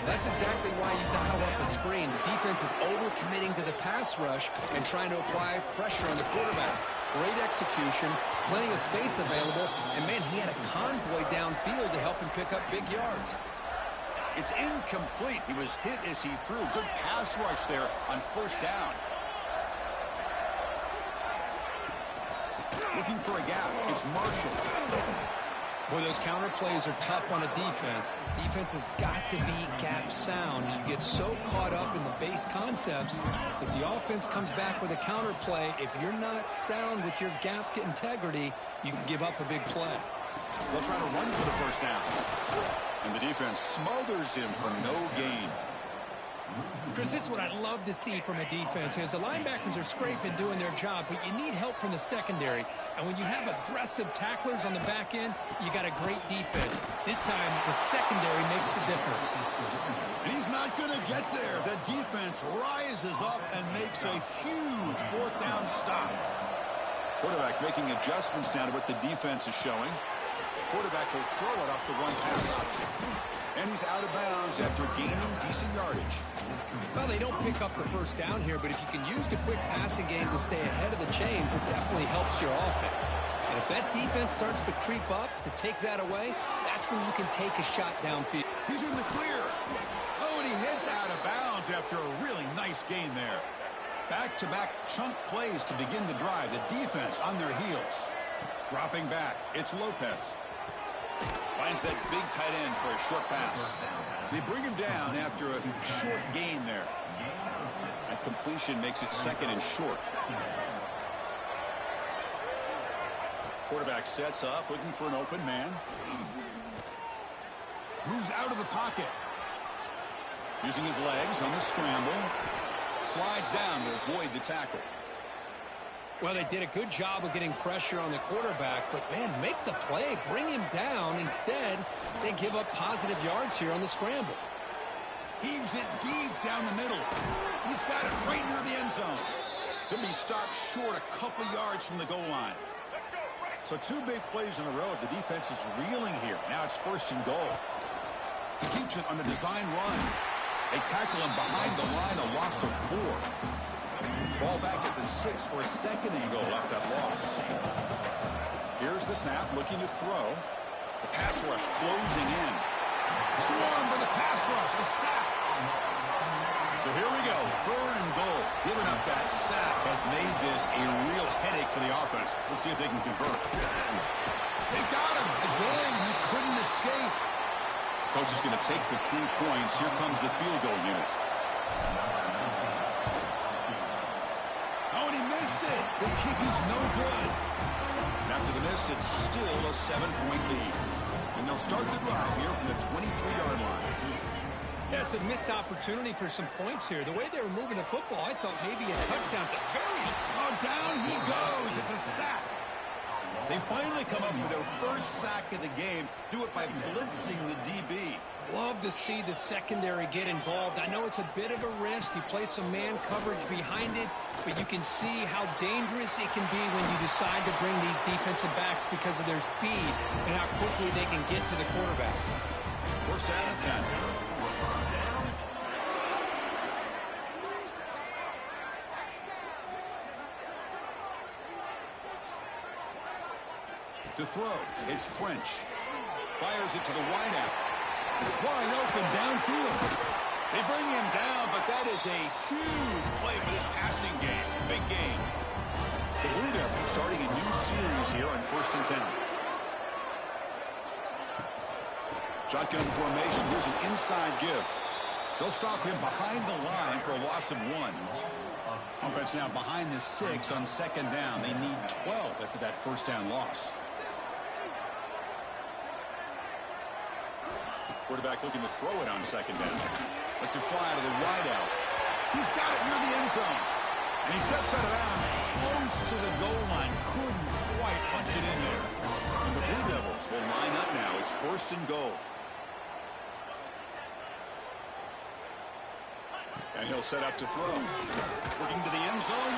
F: That's exactly why you dial up the screen. The defense is over-committing to the pass rush and trying to apply pressure on the quarterback. Great execution, plenty of space available, and, man, he had a convoy downfield to help him pick up big yards.
E: It's incomplete. He was hit as he threw. Good pass rush there on 1st down. Looking for a gap. It's Marshall.
F: Boy, those counter plays are tough on a defense. Defense has got to be gap sound. You get so caught up in the base concepts that the offense comes back with a counter play. If you're not sound with your gap integrity, you can give up a big play.
E: They'll try to run for the first down. And the defense smothers him for no gain.
F: Chris, this is what I'd love to see from a defense is the linebackers are scraping, doing their job, but you need help from the secondary. And when you have aggressive tacklers on the back end, you got a great defense. This time, the secondary makes the difference.
E: And he's not going to get there. The defense rises up and makes a huge fourth down stop. Quarterback making adjustments now to what the defense is showing. Quarterback will throw it off the one-pass option. And he's out of bounds after gaining decent yardage.
F: Well, they don't pick up the first down here, but if you can use the quick passing game to stay ahead of the chains, it definitely helps your offense. And if that defense starts to creep up, to take that away, that's when you can take a shot downfield.
E: He's in the clear. Oh, and he heads out of bounds after a really nice gain there. Back-to-back chunk plays to begin the drive. The defense on their heels. Dropping back, it's Lopez. Finds that big tight end for a short pass. They bring him down after a short gain there. That completion makes it second and short. Quarterback sets up, looking for an open man. Moves out of the pocket. Using his legs on the scramble. Slides down to avoid the tackle.
F: Well, they did a good job of getting pressure on the quarterback, but, man, make the play. Bring him down. Instead, they give up positive yards here on the scramble.
E: Heaves it deep down the middle. He's got it right near the end zone. Could be stopped short a couple yards from the goal line. So two big plays in a row. The defense is reeling here. Now it's first and goal. He keeps it on the design run. They tackle him behind the line, a loss of 4. Ball back at the 6 for a second and goal after that loss. Here's the snap, looking to throw. The pass rush closing in. Swarm for the pass rush, a sack. So here we go, third and goal. Giving up that sack has made this a real headache for the offense. Let's see if they can convert. They got him again. He couldn't escape. Coach is going to take the 3 points. Here comes the field goal unit. The kick is no good. And after the miss, it's still a 7-point lead. And they'll start the drive here from the 23-yard line.
F: Yeah, it's a missed opportunity for some points here. The way they were moving the football, I thought maybe a touchdown to bury it.
E: Oh, down he goes. It's a sack. They finally come up with their first sack of the game. Do it by blitzing the DB.
F: Love to see the secondary get involved. I know it's a bit of a risk. You play some man coverage behind it, but you can see how dangerous it can be when you decide to bring these defensive backs because of their speed and how quickly they can get to the quarterback.
E: First down and 10. To throw, it's French. Fires it to the wideout. Wide open downfield. They bring him down, but that is a huge play for this passing game. Big game. The Blue Devils starting a new series here on first and 10. Shotgun formation. Here's an inside give. They'll stop him behind the line for a loss of 1. Offense now behind the 6 on second down. They need 12 after that first down loss. Quarterback looking to throw it on second down. Lets it fly to the wideout. He's got it near the end zone. And he steps out of bounds close to the goal line. Couldn't quite punch it in there. And the Blue Devils will line up now. It's first and goal. And he'll set up to throw. Looking to the end zone.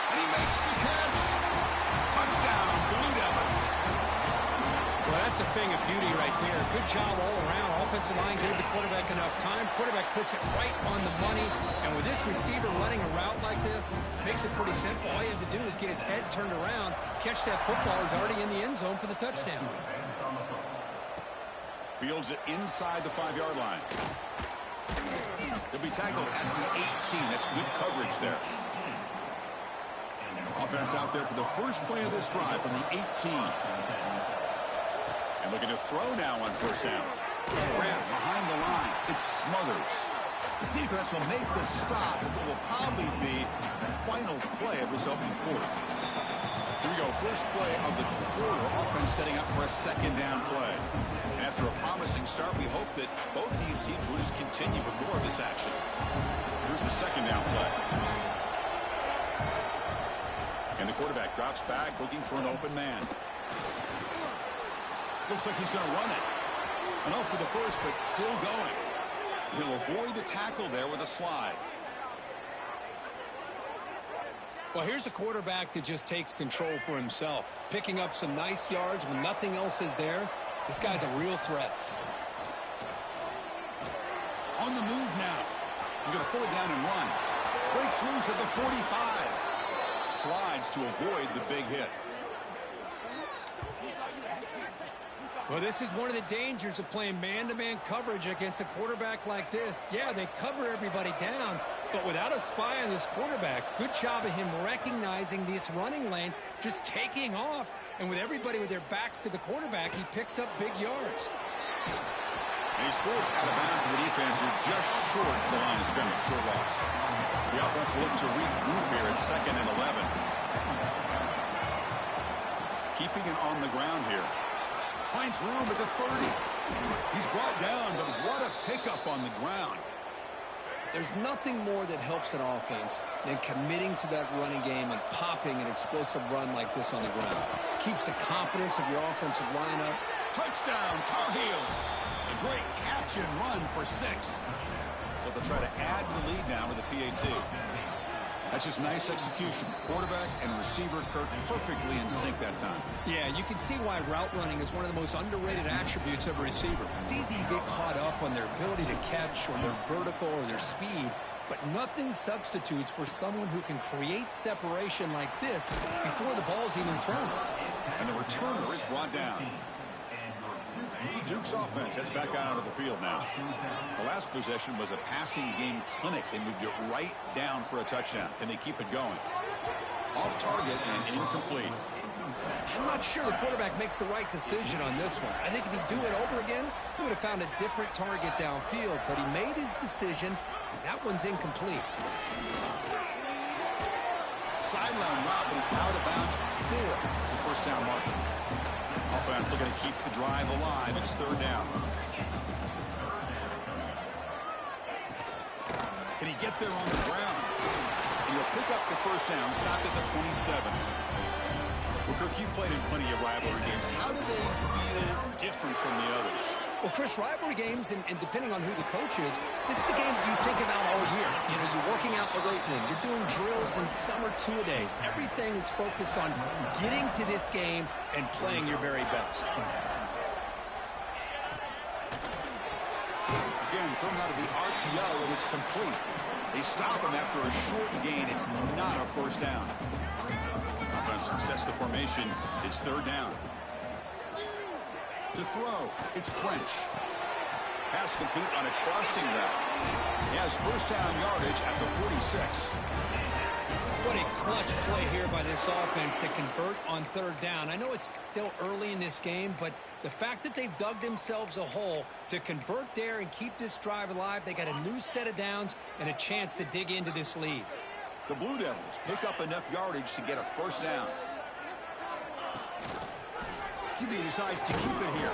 E: And he makes the catch. Touchdown, Blue Devils.
F: Well, that's a thing of beauty right there. Good job all around. Offensive line gave the quarterback enough time. Quarterback puts it right on the money. And with this receiver running a route like this, makes it pretty simple. All you have to do is get his head turned around, catch that football. He's already in the end zone for the touchdown.
E: Fields it inside the 5-yard line. He'll be tackled at the 18. That's good coverage there. Offense out there for the first play of this drive from the 18. And Looking to throw now on first down. Grab behind the line. It smothers. The defense will make the stop, and what will probably be the final play of this opening quarter. Here we go. First play of the quarter. Offense setting up for a second down play. And after a promising start, we hope that both teams will just continue with more of this action. Here's the second down play. And the quarterback drops back looking for an open man. Looks like he's going to run it. Enough for the first, but still going. He'll avoid the tackle there with a slide.
F: Well, here's a quarterback that just takes control for himself. Picking up some nice yards when nothing else is there. This guy's a real threat.
E: On the move now. He's going to pull it down and run. Breaks loose at the 45. Slides to avoid the big hit.
F: Well, this is one of the dangers of playing man-to-man coverage against a quarterback like this. Yeah, they cover everybody down, but without a spy on this quarterback, good job of him recognizing this running lane, just taking off, and with everybody with their backs to the quarterback, he picks up big yards.
E: And he's forced out of bounds to the defense. You're just short of the line of scrimmage. Short loss. The offense will look to regroup here at 2nd and 11. Keeping it on the ground here. Finds room at the 30. He's brought down, but what a pickup on the ground.
F: There's nothing more that helps an offense than committing to that running game and popping an explosive run like this on the ground. Keeps the confidence of your offensive lineup.
E: Touchdown, Tar Heels. A great catch and run for 6. But they'll try to add to the lead now with a PAT. That's just nice execution. Quarterback and receiver, Kirk, perfectly in sync that time.
F: Yeah, you can see why route running is one of the most underrated attributes of a receiver. It's easy to get caught up on their ability to catch or their vertical or their speed, but nothing substitutes for someone who can create separation like this before the ball's even thrown.
E: And the returner is brought down. Duke's offense heads back out onto the field now. The last possession was a passing game clinic. They moved it right down for a touchdown. Can they keep it going? Off target and incomplete.
F: I'm not sure the quarterback makes the right decision on this one. I think if he'd do it over again, he would have found a different target downfield, but he made his decision. That one's incomplete.
E: Sideline route, but is out of bounds for the first down marker. Offense looking to keep the drive alive. It's 3rd down. Can he get there on the ground? And he'll pick up the first down, stopped at the 27. Well, Kirk, you played in plenty of rivalry games. How do they feel different from the others?
F: Well, Chris, rivalry games, and depending on who the coach is, this is a game you think about all year. You know, you're working out the weight room. You're doing drills and summer two-a-days. Everything is focused on getting to this game and playing your very best.
E: Again, thrown out of the RPO, and it's complete. They stop him after a short gain. It's not a first down. Offense sets the formation. It's 3rd down. To throw, it's French. Pass complete on a crossing route. He has first down yardage at the 46.
F: What a clutch play here by this offense to convert on 3rd down. I know it's still early in this game, but the fact that they've dug themselves a hole to convert there and keep this drive alive, they got a new set of downs and a chance to dig into this lead.
E: The Blue Devils pick up enough yardage to get a first down. QB decides to keep it here.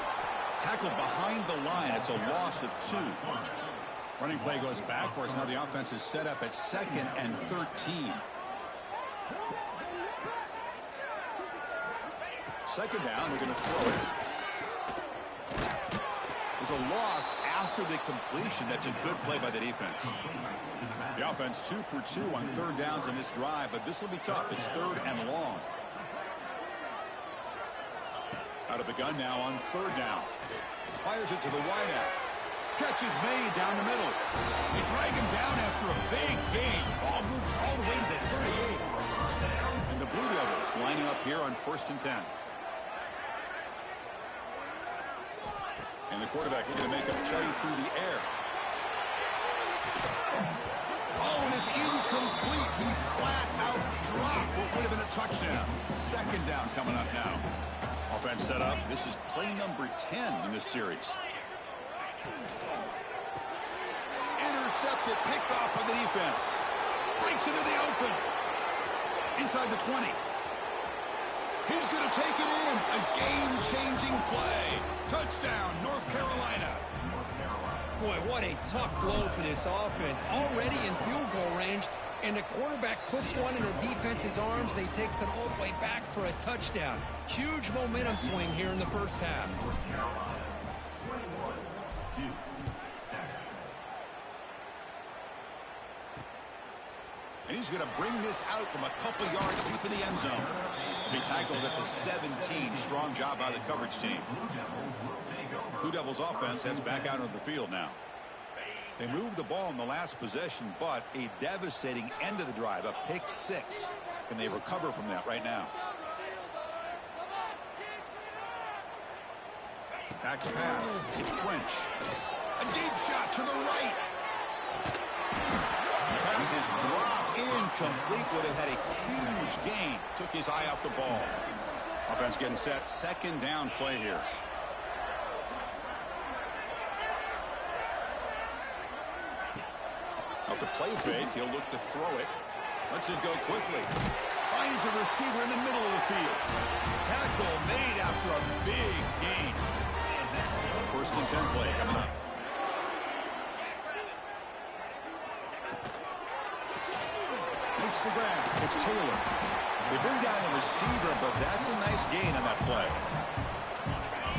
E: Tackled behind the line. It's a loss of 2. Running play goes backwards. Now the offense is set up at 2nd and 13. 2nd down. We're going to throw it. There's a loss after the completion. That's a good play by the defense. The offense 2 for 2 on 3rd downs in this drive, but this will be tough. It's 3rd and long. Out of the gun now on 3rd down. Fires it to the wideout. Catch is made down the middle. They drag him down after a big gain. Ball moved all the way to the 38. And the Blue Devils lining up here on 1st and 10. And the quarterback looking to make a play through the air. Oh, and it's incomplete. He flat out dropped what would have been a touchdown. 2nd down coming up now. Offense Offense set up. This is play number 10 in this series. Intercepted, picked off by the defense. Breaks into the open. Inside the 20. He's going to take it in. A game-changing play. Touchdown, North Carolina.
F: Boy, what a tough blow for this offense. Already in field goal range, and the quarterback puts one in the defense's arms, and he takes it all the way back for a touchdown. Huge momentum swing here in the first half.
E: And he's going to bring this out from a couple yards deep in the end zone. He tackled at the 17. Strong job by the coverage team. Blue Devils offense heads back out on the field now. They moved the ball in the last possession, but a devastating end of the drive, a pick 6. Can they recover from that right now? Back to pass. It's French. A deep shot to the right. The pass is dropped. Incomplete. Would have had a huge gain. Took his eye off the ball. Offense getting set. Second down play here. Off the play fake, he'll look to throw it. Lets it go quickly. Finds a receiver in the middle of the field. Tackle made after a big gain. First and 10 play coming up. Makes the grab. It's Taylor. They bring down the receiver, but that's a nice gain on that play.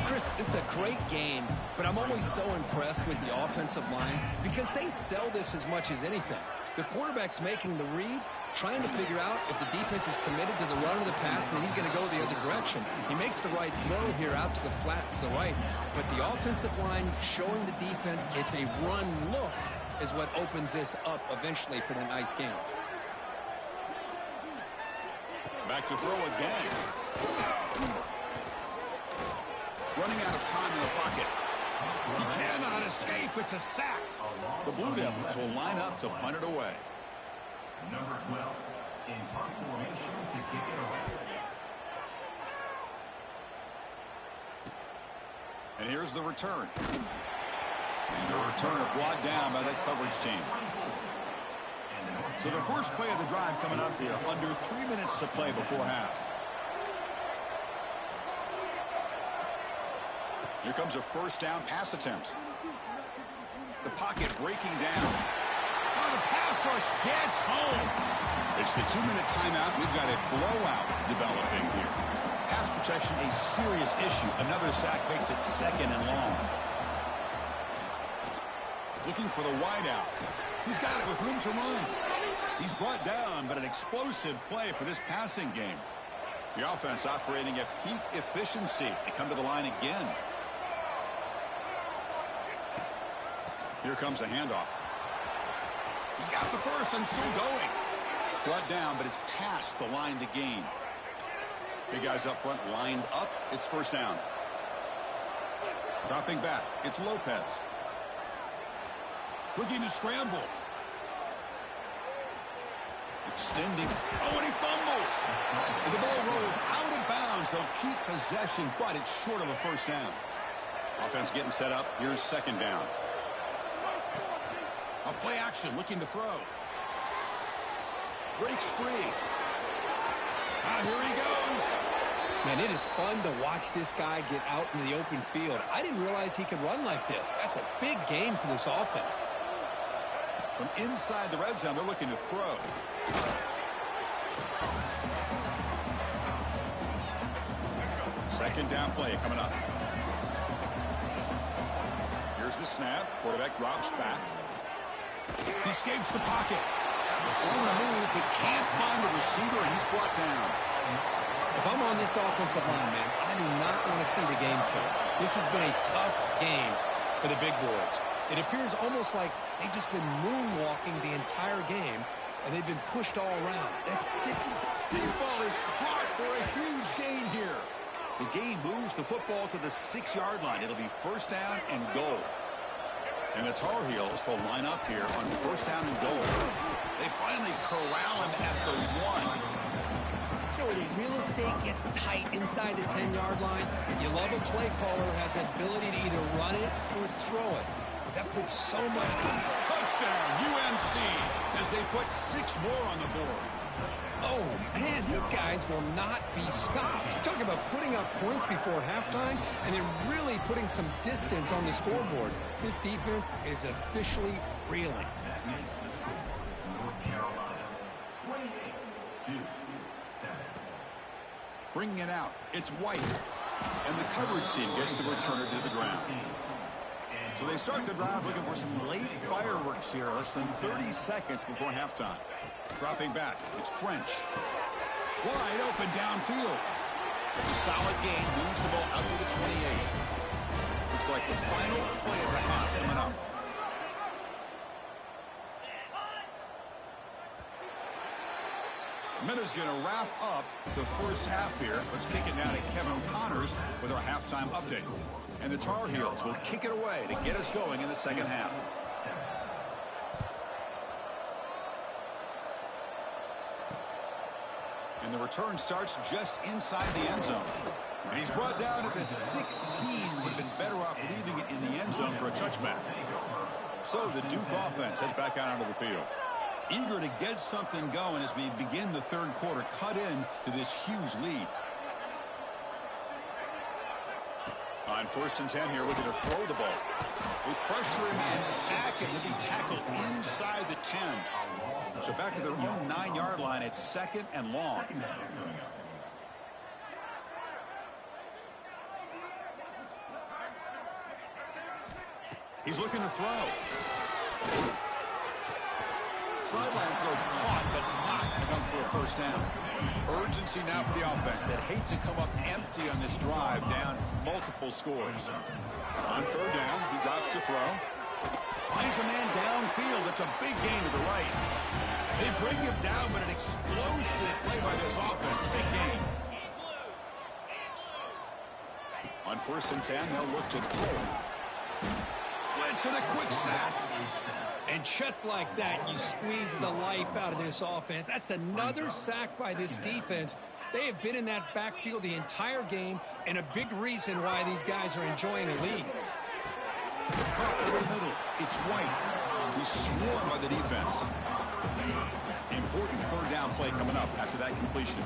F: Chris, this is a great game, but I'm always so impressed with the offensive line because they sell this as much as anything. The quarterback's making the read, trying to figure out if the defense is committed to the run or the pass, and then he's going to go the other direction. He makes the right throw here out to the flat to the right, but the offensive line showing the defense it's a run look is what opens this up eventually for the nice game.
E: Back to throw again. Running out of time in the pocket. He cannot escape. It's a sack. The Blue Devils will line up to punt it away.
G: Number 12 in punt formation to kick it away.
E: And here's the return. And the returner brought down by that coverage team. So the first play of the drive coming up here. Under 3 minutes to play before half. Here comes a first down pass attempt. The pocket breaking down. Oh, the pass rush gets home. It's the 2-minute timeout. We've got a blowout developing here. Pass protection, a serious issue. Another sack makes it second and long. Looking for the wideout. He's got it with room to run. He's brought down, but an explosive play for this passing game. The offense operating at peak efficiency. They come to the line again. Here comes a handoff. He's got the first and still going. Brought down, but it's past the line to gain. Big guys up front lined up. It's first down. Dropping back. It's Lopez. Looking to scramble. Extending. Oh, and he fumbles. And the ball rolls out of bounds. They'll keep possession, but it's short of a first down. Offense getting set up. Here's second down. A play action, looking to throw. Breaks free. Here he goes.
F: Man, it is fun to watch this guy get out in the open field. I didn't realize he could run like this. That's a big game for this offense.
E: From inside the red zone, they're looking to throw. Second down play coming up. Here's the snap. Quarterback drops back. He escapes the pocket. On the move, but can't find the receiver, and he's brought down.
F: If I'm on this offensive line, man, I do not want to see the game film. This has been a tough game for the big boys. It appears almost like they've just been moonwalking the entire game, and they've been pushed all around. That's 6.
E: Deep ball is caught for a huge gain here. The game moves the football to the 6-yard line. It'll be first down and goal. And the Tar Heels will line up here on first down and goal. They finally corral him at the 1.
F: You know, where the real estate gets tight inside the 10-yard line, you love a play caller who has the ability to either run it or throw it, because that puts so much...
E: Touchdown, UNC, as they put 6 more on the board.
F: Oh, man, these guys will not be stopped. Talking about putting up points before halftime and then really putting some distance on the scoreboard. This defense is officially reeling.
G: That makes the score North Carolina 28-7.
E: Bringing it out, it's White. And the coverage team gets the returner to the ground. So they start the drive looking for some late fireworks here, less than 30 seconds before halftime. Dropping back, it's French. Wide open downfield. It's a solid gain, moves the ball out to the 28. Looks like the final play of the half coming up. A minute's going to wrap up the first half here. Let's kick it now to Kevin Connors with our halftime update. And the Tar Heels will kick it away to get us going in the second half. And the return starts just inside the end zone. And he's brought down at the 16. Would have been better off leaving it in the end zone for a touchback. So the Duke offense heads back out onto the field. Eager to get something going as we begin the third quarter. Cut in to this huge lead. On 1st and 10 here, looking to throw the ball. They pressure him and sack him to be tackled inside the 10. So back at their own 9-yard line, it's 2nd and long. He's looking to throw. Sideline throw caught, but not enough for a first down. Urgency now for the offense that hates to come up empty on this drive, down multiple scores. On 3rd down, he drops to throw. Finds a man downfield. It's a big gain to the right. They bring him down, but an explosive play by this offense. Big gain. On 1st and 10, they'll look to throw. Blitz and a quick sack.
F: And just like that, you squeeze the life out of this offense. That's another sack by this defense. They have been in that backfield the entire game, and a big reason why these guys are enjoying a lead.
E: Over the middle, it's White. He's swarmed by the defense. Important 3rd down play coming up after that completion.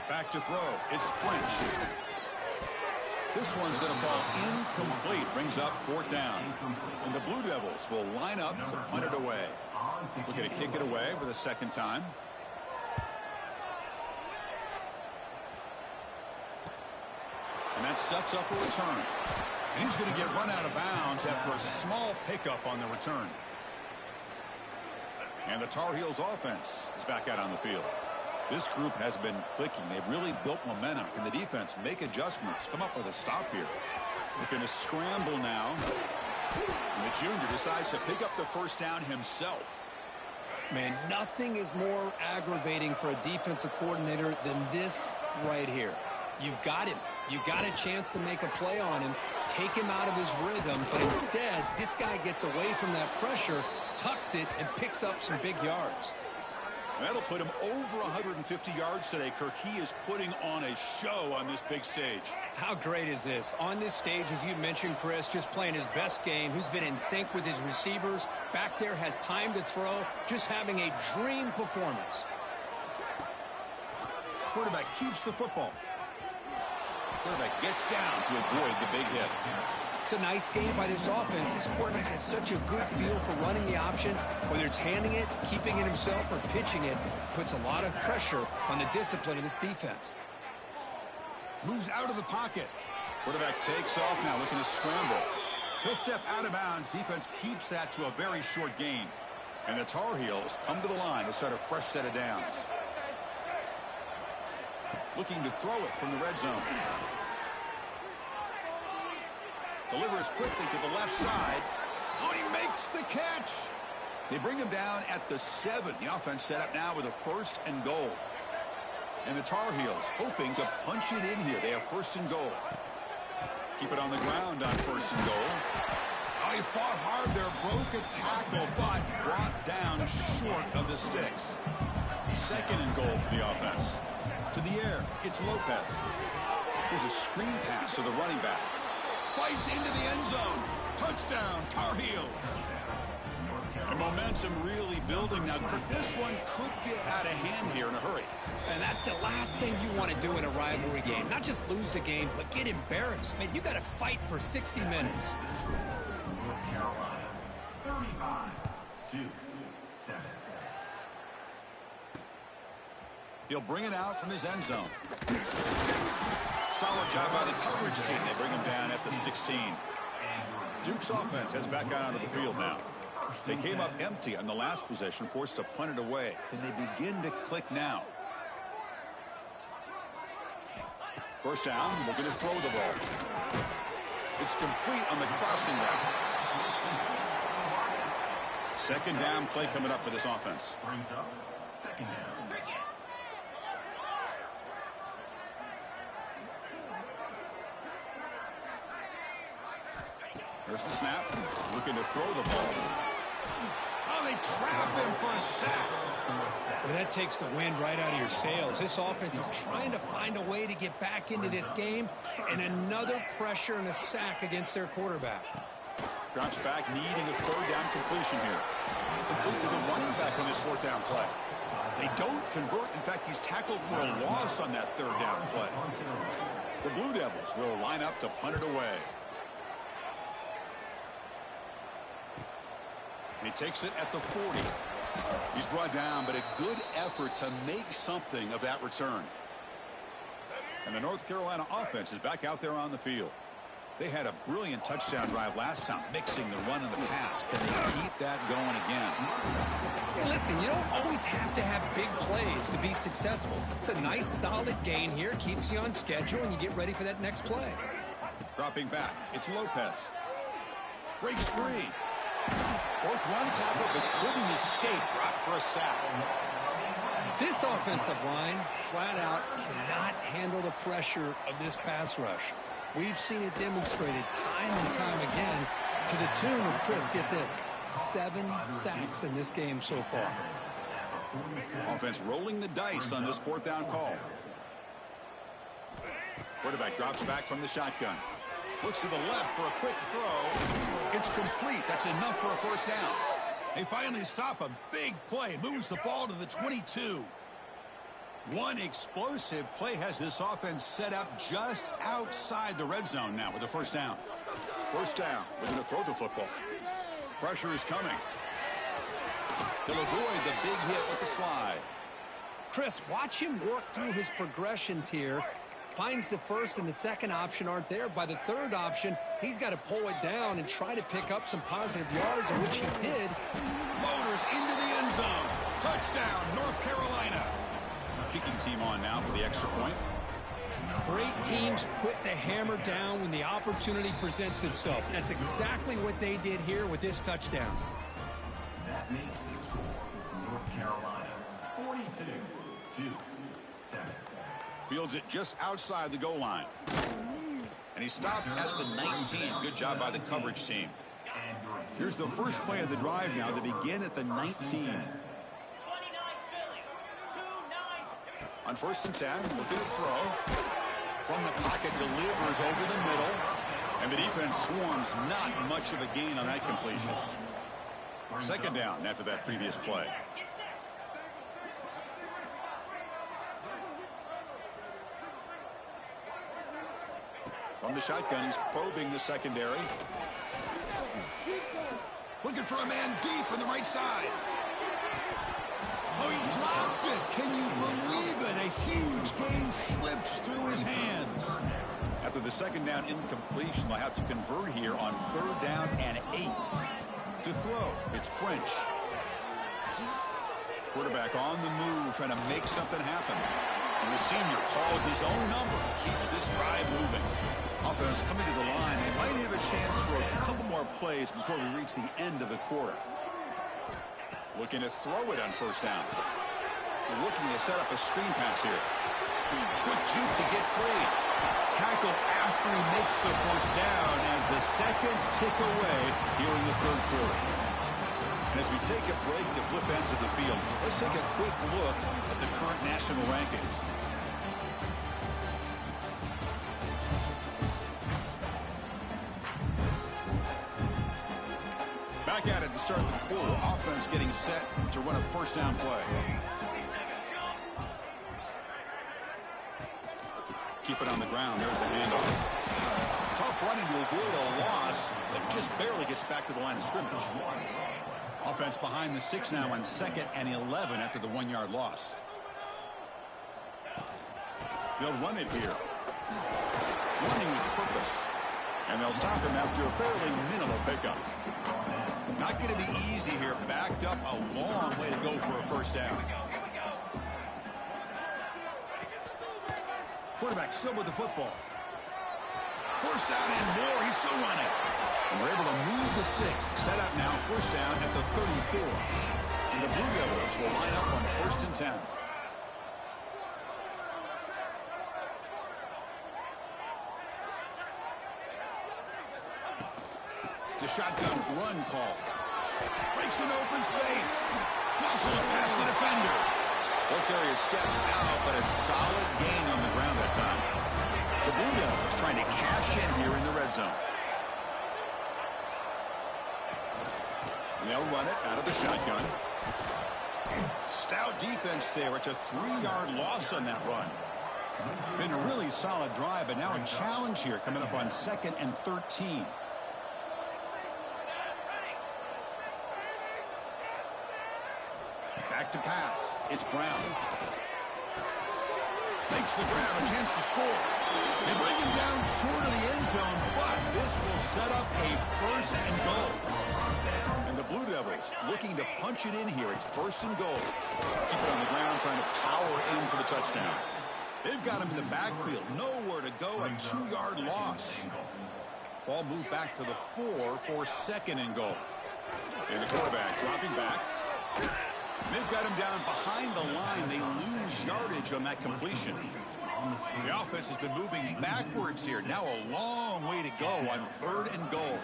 E: Back to throw. It's French. This one's going to fall incomplete. Brings up 4th down. And the Blue Devils will line up to punt it away. Looking to kick it away for the 2nd time. And that sets up a return. And he's going to get run out of bounds after a small pickup on the return. And the Tar Heels offense is back out on the field. This group has been clicking. They've really built momentum. Can the defense make adjustments? Come up with a stop here. Looking to scramble now. And the junior decides to pick up the first down himself.
F: Man, nothing is more aggravating for a defensive coordinator than this right here. You've got him. You've got a chance to make a play on him, take him out of his rhythm, but instead, this guy gets away from that pressure, tucks it, and picks up some big yards.
E: That'll put him over 150 yards today, Kirk. He is putting on a show on this big stage.
F: How great is this? On this stage, as you mentioned, Chris, just playing his best game. Who's been in sync with his receivers. Back there, has time to throw. Just having a dream performance.
E: Quarterback keeps the football. Quarterback gets down to avoid the big hit.
F: It's a nice game by this offense. This quarterback has such a good feel for running the option. Whether it's handing it, keeping it himself, or pitching it, puts a lot of pressure on the discipline of this defense.
E: Moves out of the pocket. Quarterback takes off now, looking to scramble. He'll step out of bounds. Defense keeps that to a very short gain. And the Tar Heels come to the line to start a fresh set of downs. Looking to throw it from the red zone. Delivers quickly to the left side. Oh, he makes the catch. They bring him down at the 7. The offense set up now with a 1st and goal. And the Tar Heels hoping to punch it in here. They have 1st and goal. Keep it on the ground on 1st and goal. Oh, He fought hard there, broke a tackle, but brought down short of the sticks. Second and goal for the offense. To the air, it's Lopez. There's a screen pass to the running back. Fights into the end zone. Touchdown, Tar Heels. And momentum really building now. This one could get out of hand here in a hurry.
F: And that's the last thing you want to do in a rivalry game. Not just lose the game, but get embarrassed. Man, you got to fight for 60 minutes.
G: North Carolina, 35-7.
E: He'll bring it out from his end zone. Solid job by the coverage team. They bring him down at the 16. Duke's offense heads back out onto the field now. They came up empty on the last possession, forced to punt it away. Can they begin to click now? First down, looking to throw the ball. It's complete on the crossing route. Second down play coming up for this offense.
G: Brings up second down.
E: There's the snap. Looking to throw the ball. Oh, they trap him for a sack.
F: Well, that takes the wind right out of your sails. This offense is trying to find a way to get back into this game, and another pressure and a sack against their quarterback.
E: Drops back, needing a third down completion here. Complete to the running back on this fourth down play. They don't convert. In fact, he's tackled for a loss on that third down play. The Blue Devils will line up to punt it away. And he takes it at the 40. He's brought down, but a good effort to make something of that return. And the North Carolina offense is back out there on the field. They had a brilliant touchdown drive last time, mixing the run and the pass. Can they keep that going again?
F: Hey, listen, you don't always have to have big plays to be successful. It's a nice, solid gain here. Keeps you on schedule, and you get ready for that next play.
E: Dropping back, it's Lopez. Breaks free. Broke one tackle, but couldn't escape. Dropped for a sack.
F: This offensive line, flat out, cannot handle the pressure of this pass rush. We've seen it demonstrated time and time again to the tune of, Chris, get this, 7 sacks in this game so far.
E: Offense rolling the dice on this fourth down call. Quarterback drops back from the shotgun. Looks to the left for a quick throw. It's complete. That's enough for a first down. They finally stop a big play. Moves the ball to the 22. One explosive play has this offense set up just outside the red zone now with a first down. First down. We're going to throw the football. Pressure is coming. He'll avoid the big hit with the slide.
F: Chris, watch him work through his progressions here. Finds the first and the second option aren't there. By the third option, he's got to pull it down and try to pick up some positive yards, which he did.
E: Motors into the end zone. Touchdown, North Carolina. Kicking team on now for the extra point.
F: Great teams put the hammer down when the opportunity presents itself. That's exactly what they did here with this touchdown.
G: That makes the score North Carolina 42-7.
E: Fields it just outside the goal line. And he stopped at the 19. Good job by the coverage team. Here's the first play of the drive now. They begin at the 19. On first and 10, looking to throw. From the pocket, delivers over the middle. And the defense swarms. Not much of a gain on that completion. Second down after that previous play. From the shotgun, he's probing the secondary. Looking for a man deep on the right side. Oh, he dropped it. Can you believe it? A huge gain slips through his hands. After the second down incompletion, they'll have to convert here on third down and 8. To throw, it's French. Quarterback on the move, trying to make something happen. And the senior calls his own number, keeps this drive moving. Offense coming to the line. They might have a chance for a couple more plays before we reach the end of the quarter. Looking to throw it on first down. Looking to set up a screen pass here. Quick juke to get free. tackle after he makes the first down as the seconds tick away here in the third quarter. And as we take a break to flip ends of the field, let's take a quick look at the current national rankings. Back at it to start the quarter. Offense getting set to run a first down play. Keep it on the ground. There's the handoff. Tough running to avoid a loss, but just barely gets back to the line of scrimmage. Offense behind the 6 now on 2nd and 11 after the 1-yard loss. They'll run it here. Running with purpose. And they'll stop him after a fairly minimal pickup. Not going to be easy here. Backed up a long way to go for a first down. Quarterback still with the football. First down and more. He's still running. And we're able to move the sticks. Set up now. First down at the 34. And the Blue Devils will line up on 1st and 10. The shotgun run call. Breaks an open space. Muscles past the defender. Both areas steps out, but a solid gain on the ground that time. The Blue Devils trying to cash in here in the red zone. And they'll run it out of the shotgun. Stout defense there. It's a 3-yard loss on that run. Been a really solid drive, but now a challenge here coming up on 2nd and 13. Back to pass. It's Brown. Makes the grab, a chance to score. They bring him down short of the end zone, but this will set up a 1st and goal. And the Blue Devils looking to punch it in here. It's 1st and goal. Keep it on the ground, trying to power in for the touchdown. They've got him in the backfield. Nowhere to go, a 2-yard loss. Ball moved back to the 4 for 2nd and goal. And the quarterback dropping back. They've got him down behind the line. They lose yardage on that completion. The offense has been moving backwards here. Now a long way to go on 3rd and goal.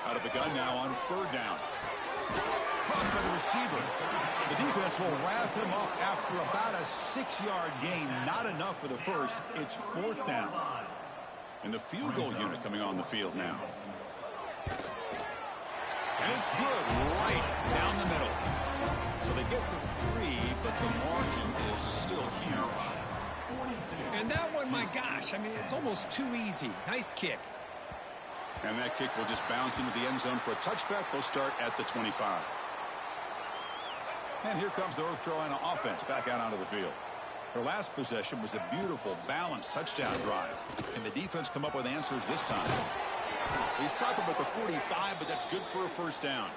E: Out of the gun now on 3rd down. Caught by the receiver. The defense will wrap him up after about a 6-yard gain. Not enough for the first. It's 4th down. And the field goal unit coming on the field now. And it's good right down the middle. So they get the 3, but the margin is still huge.
F: And that one, my gosh, I mean, it's almost too easy. Nice kick.
E: And that kick will just bounce into the end zone for a touchback. They'll start at the 25. And here comes the North Carolina offense back out onto the field. Their last possession was a beautiful, balanced touchdown drive. And the defense come up with answers this time. They stop him at the 45, but that's good for a first down.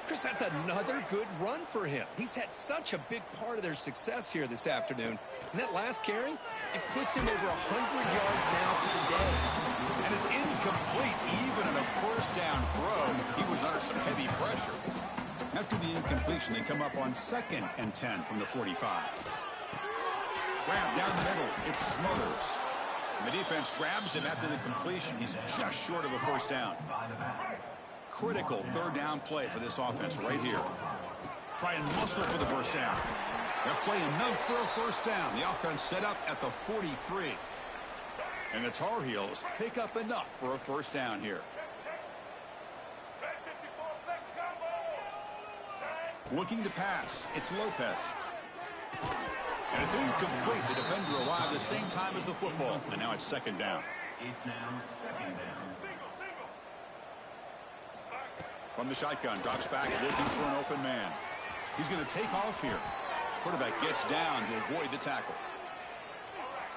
F: Chris, that's another good run for him. He's had such a big part of their success here this afternoon. And that last carry, it puts him over 100 yards now for the day.
E: And it's incomplete. Even on a first down throw, he was under some heavy pressure. After the incompletion, they come up on 2nd and 10 from the 45. Grab down the middle. It's Smothers. And the defense grabs him after the completion. He's just short of a first down. Critical 3rd down play for this offense right here. Try and muscle for the first down. They'll play enough for a first down. The offense set up at the 43. And the Tar Heels pick up enough for a first down here. Looking to pass. It's Lopez. And it's incomplete. The defender arrived the same time as the football. And now it's 2nd down.
G: It's now 2nd down.
E: From the shotgun, drops back, looking for an open man. He's going to take off here. Quarterback gets down to avoid the tackle.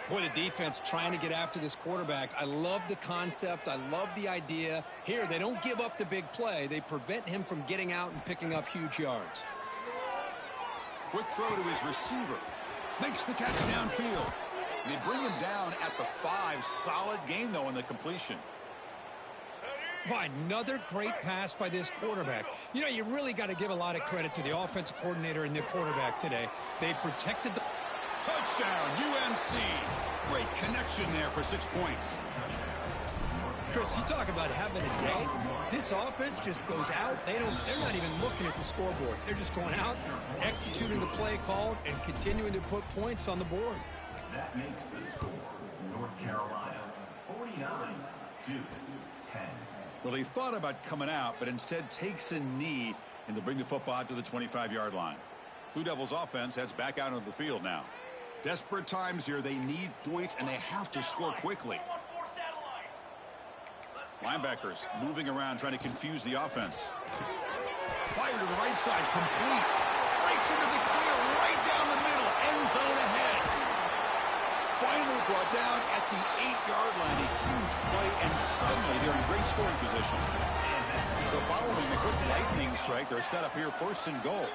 F: Boy, the defense trying to get after this quarterback. I love the concept. I love the idea. Here, they don't give up the big play. They prevent him from getting out and picking up huge yards.
E: Quick throw to his receiver. Makes the catch downfield. They bring him down at the 5. Solid gain, though, in the completion.
F: Boy, another great pass by this quarterback. You know, you really got to give a lot of credit to the offensive coordinator and the quarterback today. They protected the...
E: Touchdown, UMC. Great connection there for 6 points.
F: Chris, you talk about having a day. This offense just goes out. They're not even looking at the scoreboard. They're just going out, executing the play called, and continuing to put points on the board.
G: That makes the score North Carolina 49-10.
E: Well, he thought about coming out, but instead takes a knee, and they'll bring the football out to the 25-yard line. Blue Devils offense heads back out onto the field now. Desperate times here. They need points, and they have to score quickly. Linebackers moving around, trying to confuse the offense. Fire to the right side, complete. Breaks into the clear, right down the middle. End zone ahead. Finally brought down at the 8-yard line. A huge play, and suddenly they're in great scoring position. So following the quick lightning strike, they're set up here 1st and goal.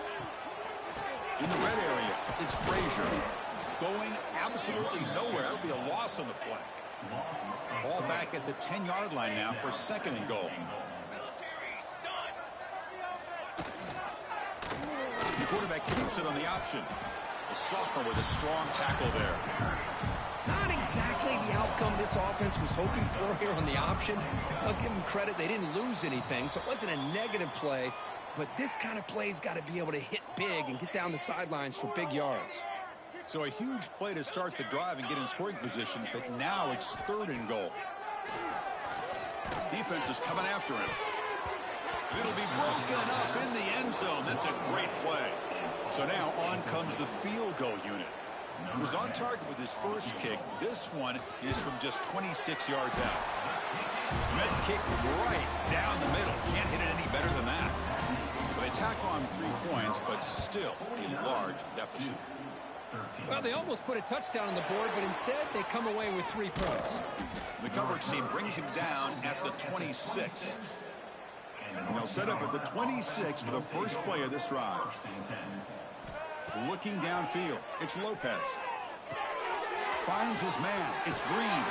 E: In the red area, it's Frazier. Going absolutely nowhere. That would be a loss on the play. Ball back at the 10-yard line now for 2nd and goal. The quarterback keeps it on the option. The sophomore with a strong tackle there.
F: Not exactly the outcome this offense was hoping for here on the option. I'll give them credit. They didn't lose anything, so it wasn't a negative play. But this kind of play's got to be able to hit big and get down the sidelines for big yards.
E: So a huge play to start the drive and get in scoring position, but now it's 3rd and goal. Defense is coming after him. It'll be broken up in the end zone. That's a great play. So now on comes the field goal unit. He was on target with his first kick. This one is from just 26 yards out. Med kick right down the middle. Can't hit it any better than that. They tack on 3 points, but still a large deficit.
F: Well, they almost put a touchdown on the board, but instead they come away with 3 points.
E: The coverage team brings him down at the 26. And they'll set up at the 26 for the first play of this drive. Looking downfield, it's Lopez. Finds his man, it's Green.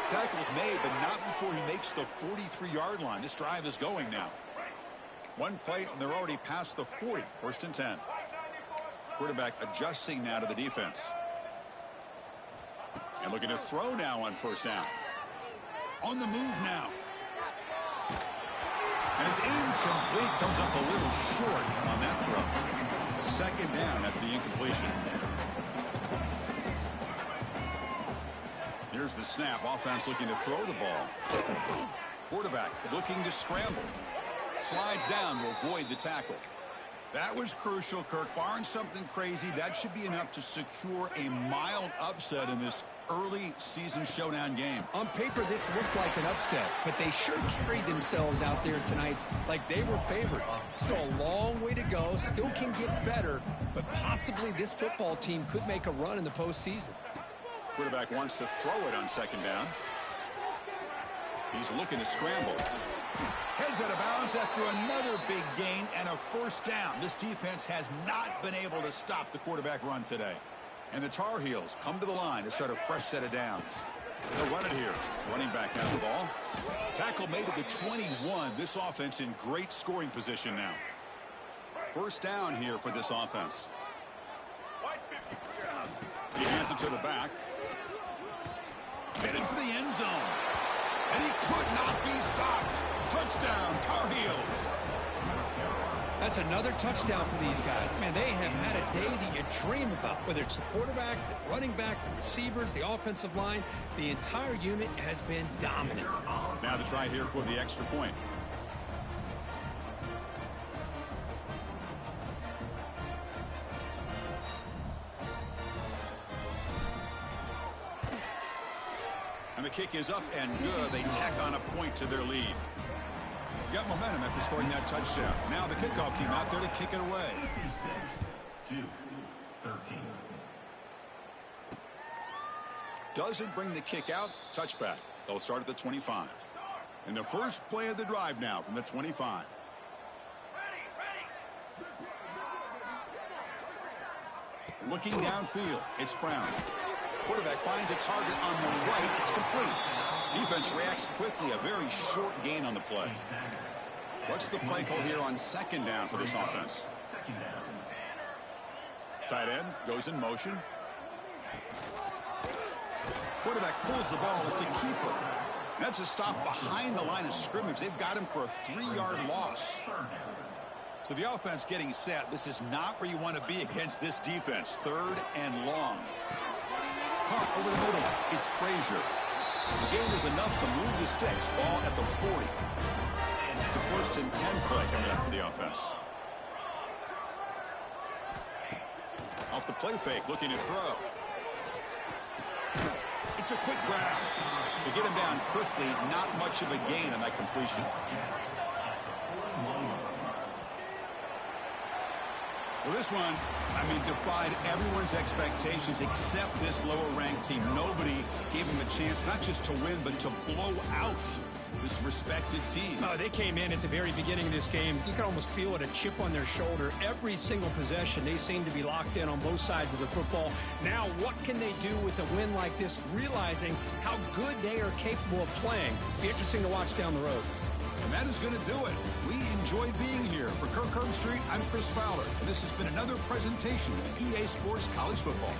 E: Tackle's made, but not before he makes the 43-yard line. This drive is going now. One play, and they're already past the 40, 1st and 10. Quarterback adjusting now to the defense. And looking to throw now on 1st down. On the move now. And it's incomplete. Comes up a little short on that throw. 2nd down after the incompletion. Here's the snap. Offense looking to throw the ball. Quarterback looking to scramble. Slides down to avoid the tackle. That was crucial, Kirk. Barring something crazy, that should be enough to secure a mild upset in this early season showdown game.
F: On paper, this looked like an upset, but they sure carried themselves out there tonight like they were favored. Still a long way to go, still can get better, but possibly this football team could make a run in the postseason.
E: Quarterback wants to throw it on 2nd down. He's looking to scramble. Heads out of bounds after another big gain and a 1st down. This defense has not been able to stop the quarterback run today. And the Tar Heels come to the line to start a fresh set of downs. They'll run it here. Running back has the ball. Tackle made at the 21. This offense in great scoring position now. 1st down here for this offense. He hands it to the back. Headed for the end zone. And he could not be stopped. Touchdown, Tar Heels.
F: That's another touchdown for these guys. Man, they have had a day that you dream about, whether it's the quarterback, the running back, the receivers, the offensive line. The entire unit has been dominant.
E: Now the try here for the extra point. And the kick is up and good. They tack on a point to their lead. Got momentum after scoring that touchdown. Now the kickoff team out there to kick it away.
G: 2-13.
E: Doesn't bring the kick out. Touchback. They'll start at the 25. And the first play of the drive now from the 25. Looking downfield. It's Brown. Quarterback finds a target on the right. It's complete. Defense reacts quickly. A very short gain on the play. What's the play call here on 2nd down for this offense? Tight end goes in motion. Quarterback pulls the ball. It's a keeper. That's a stop behind the line of scrimmage. They've got him for a 3-yard loss. So the offense getting set. This is not where you want to be against this defense. 3rd and long. Caught over the middle. It's Frazier. The game is enough to move the sticks. Ball at the 40. It's a 1st and 10 play coming up for the offense. Off the play fake, looking to throw. It's a quick grab. To get him down quickly, not much of a gain on that completion. Well, this one, defied everyone's expectations except this lower-ranked team. Nobody gave him a chance not just to win, but to blow out this respected team.
F: Oh, they came in at the very beginning of this game. You can almost feel it, a chip on their shoulder. Every single possession, they seem to be locked in on both sides of the football. Now, what can they do with a win like this, realizing how good they are capable of playing? Be interesting to watch down the road.
E: And that is going to do it. We enjoyed being here. For Kirk Herbstreit, I'm Chris Fowler, and this has been another presentation of EA Sports College Football.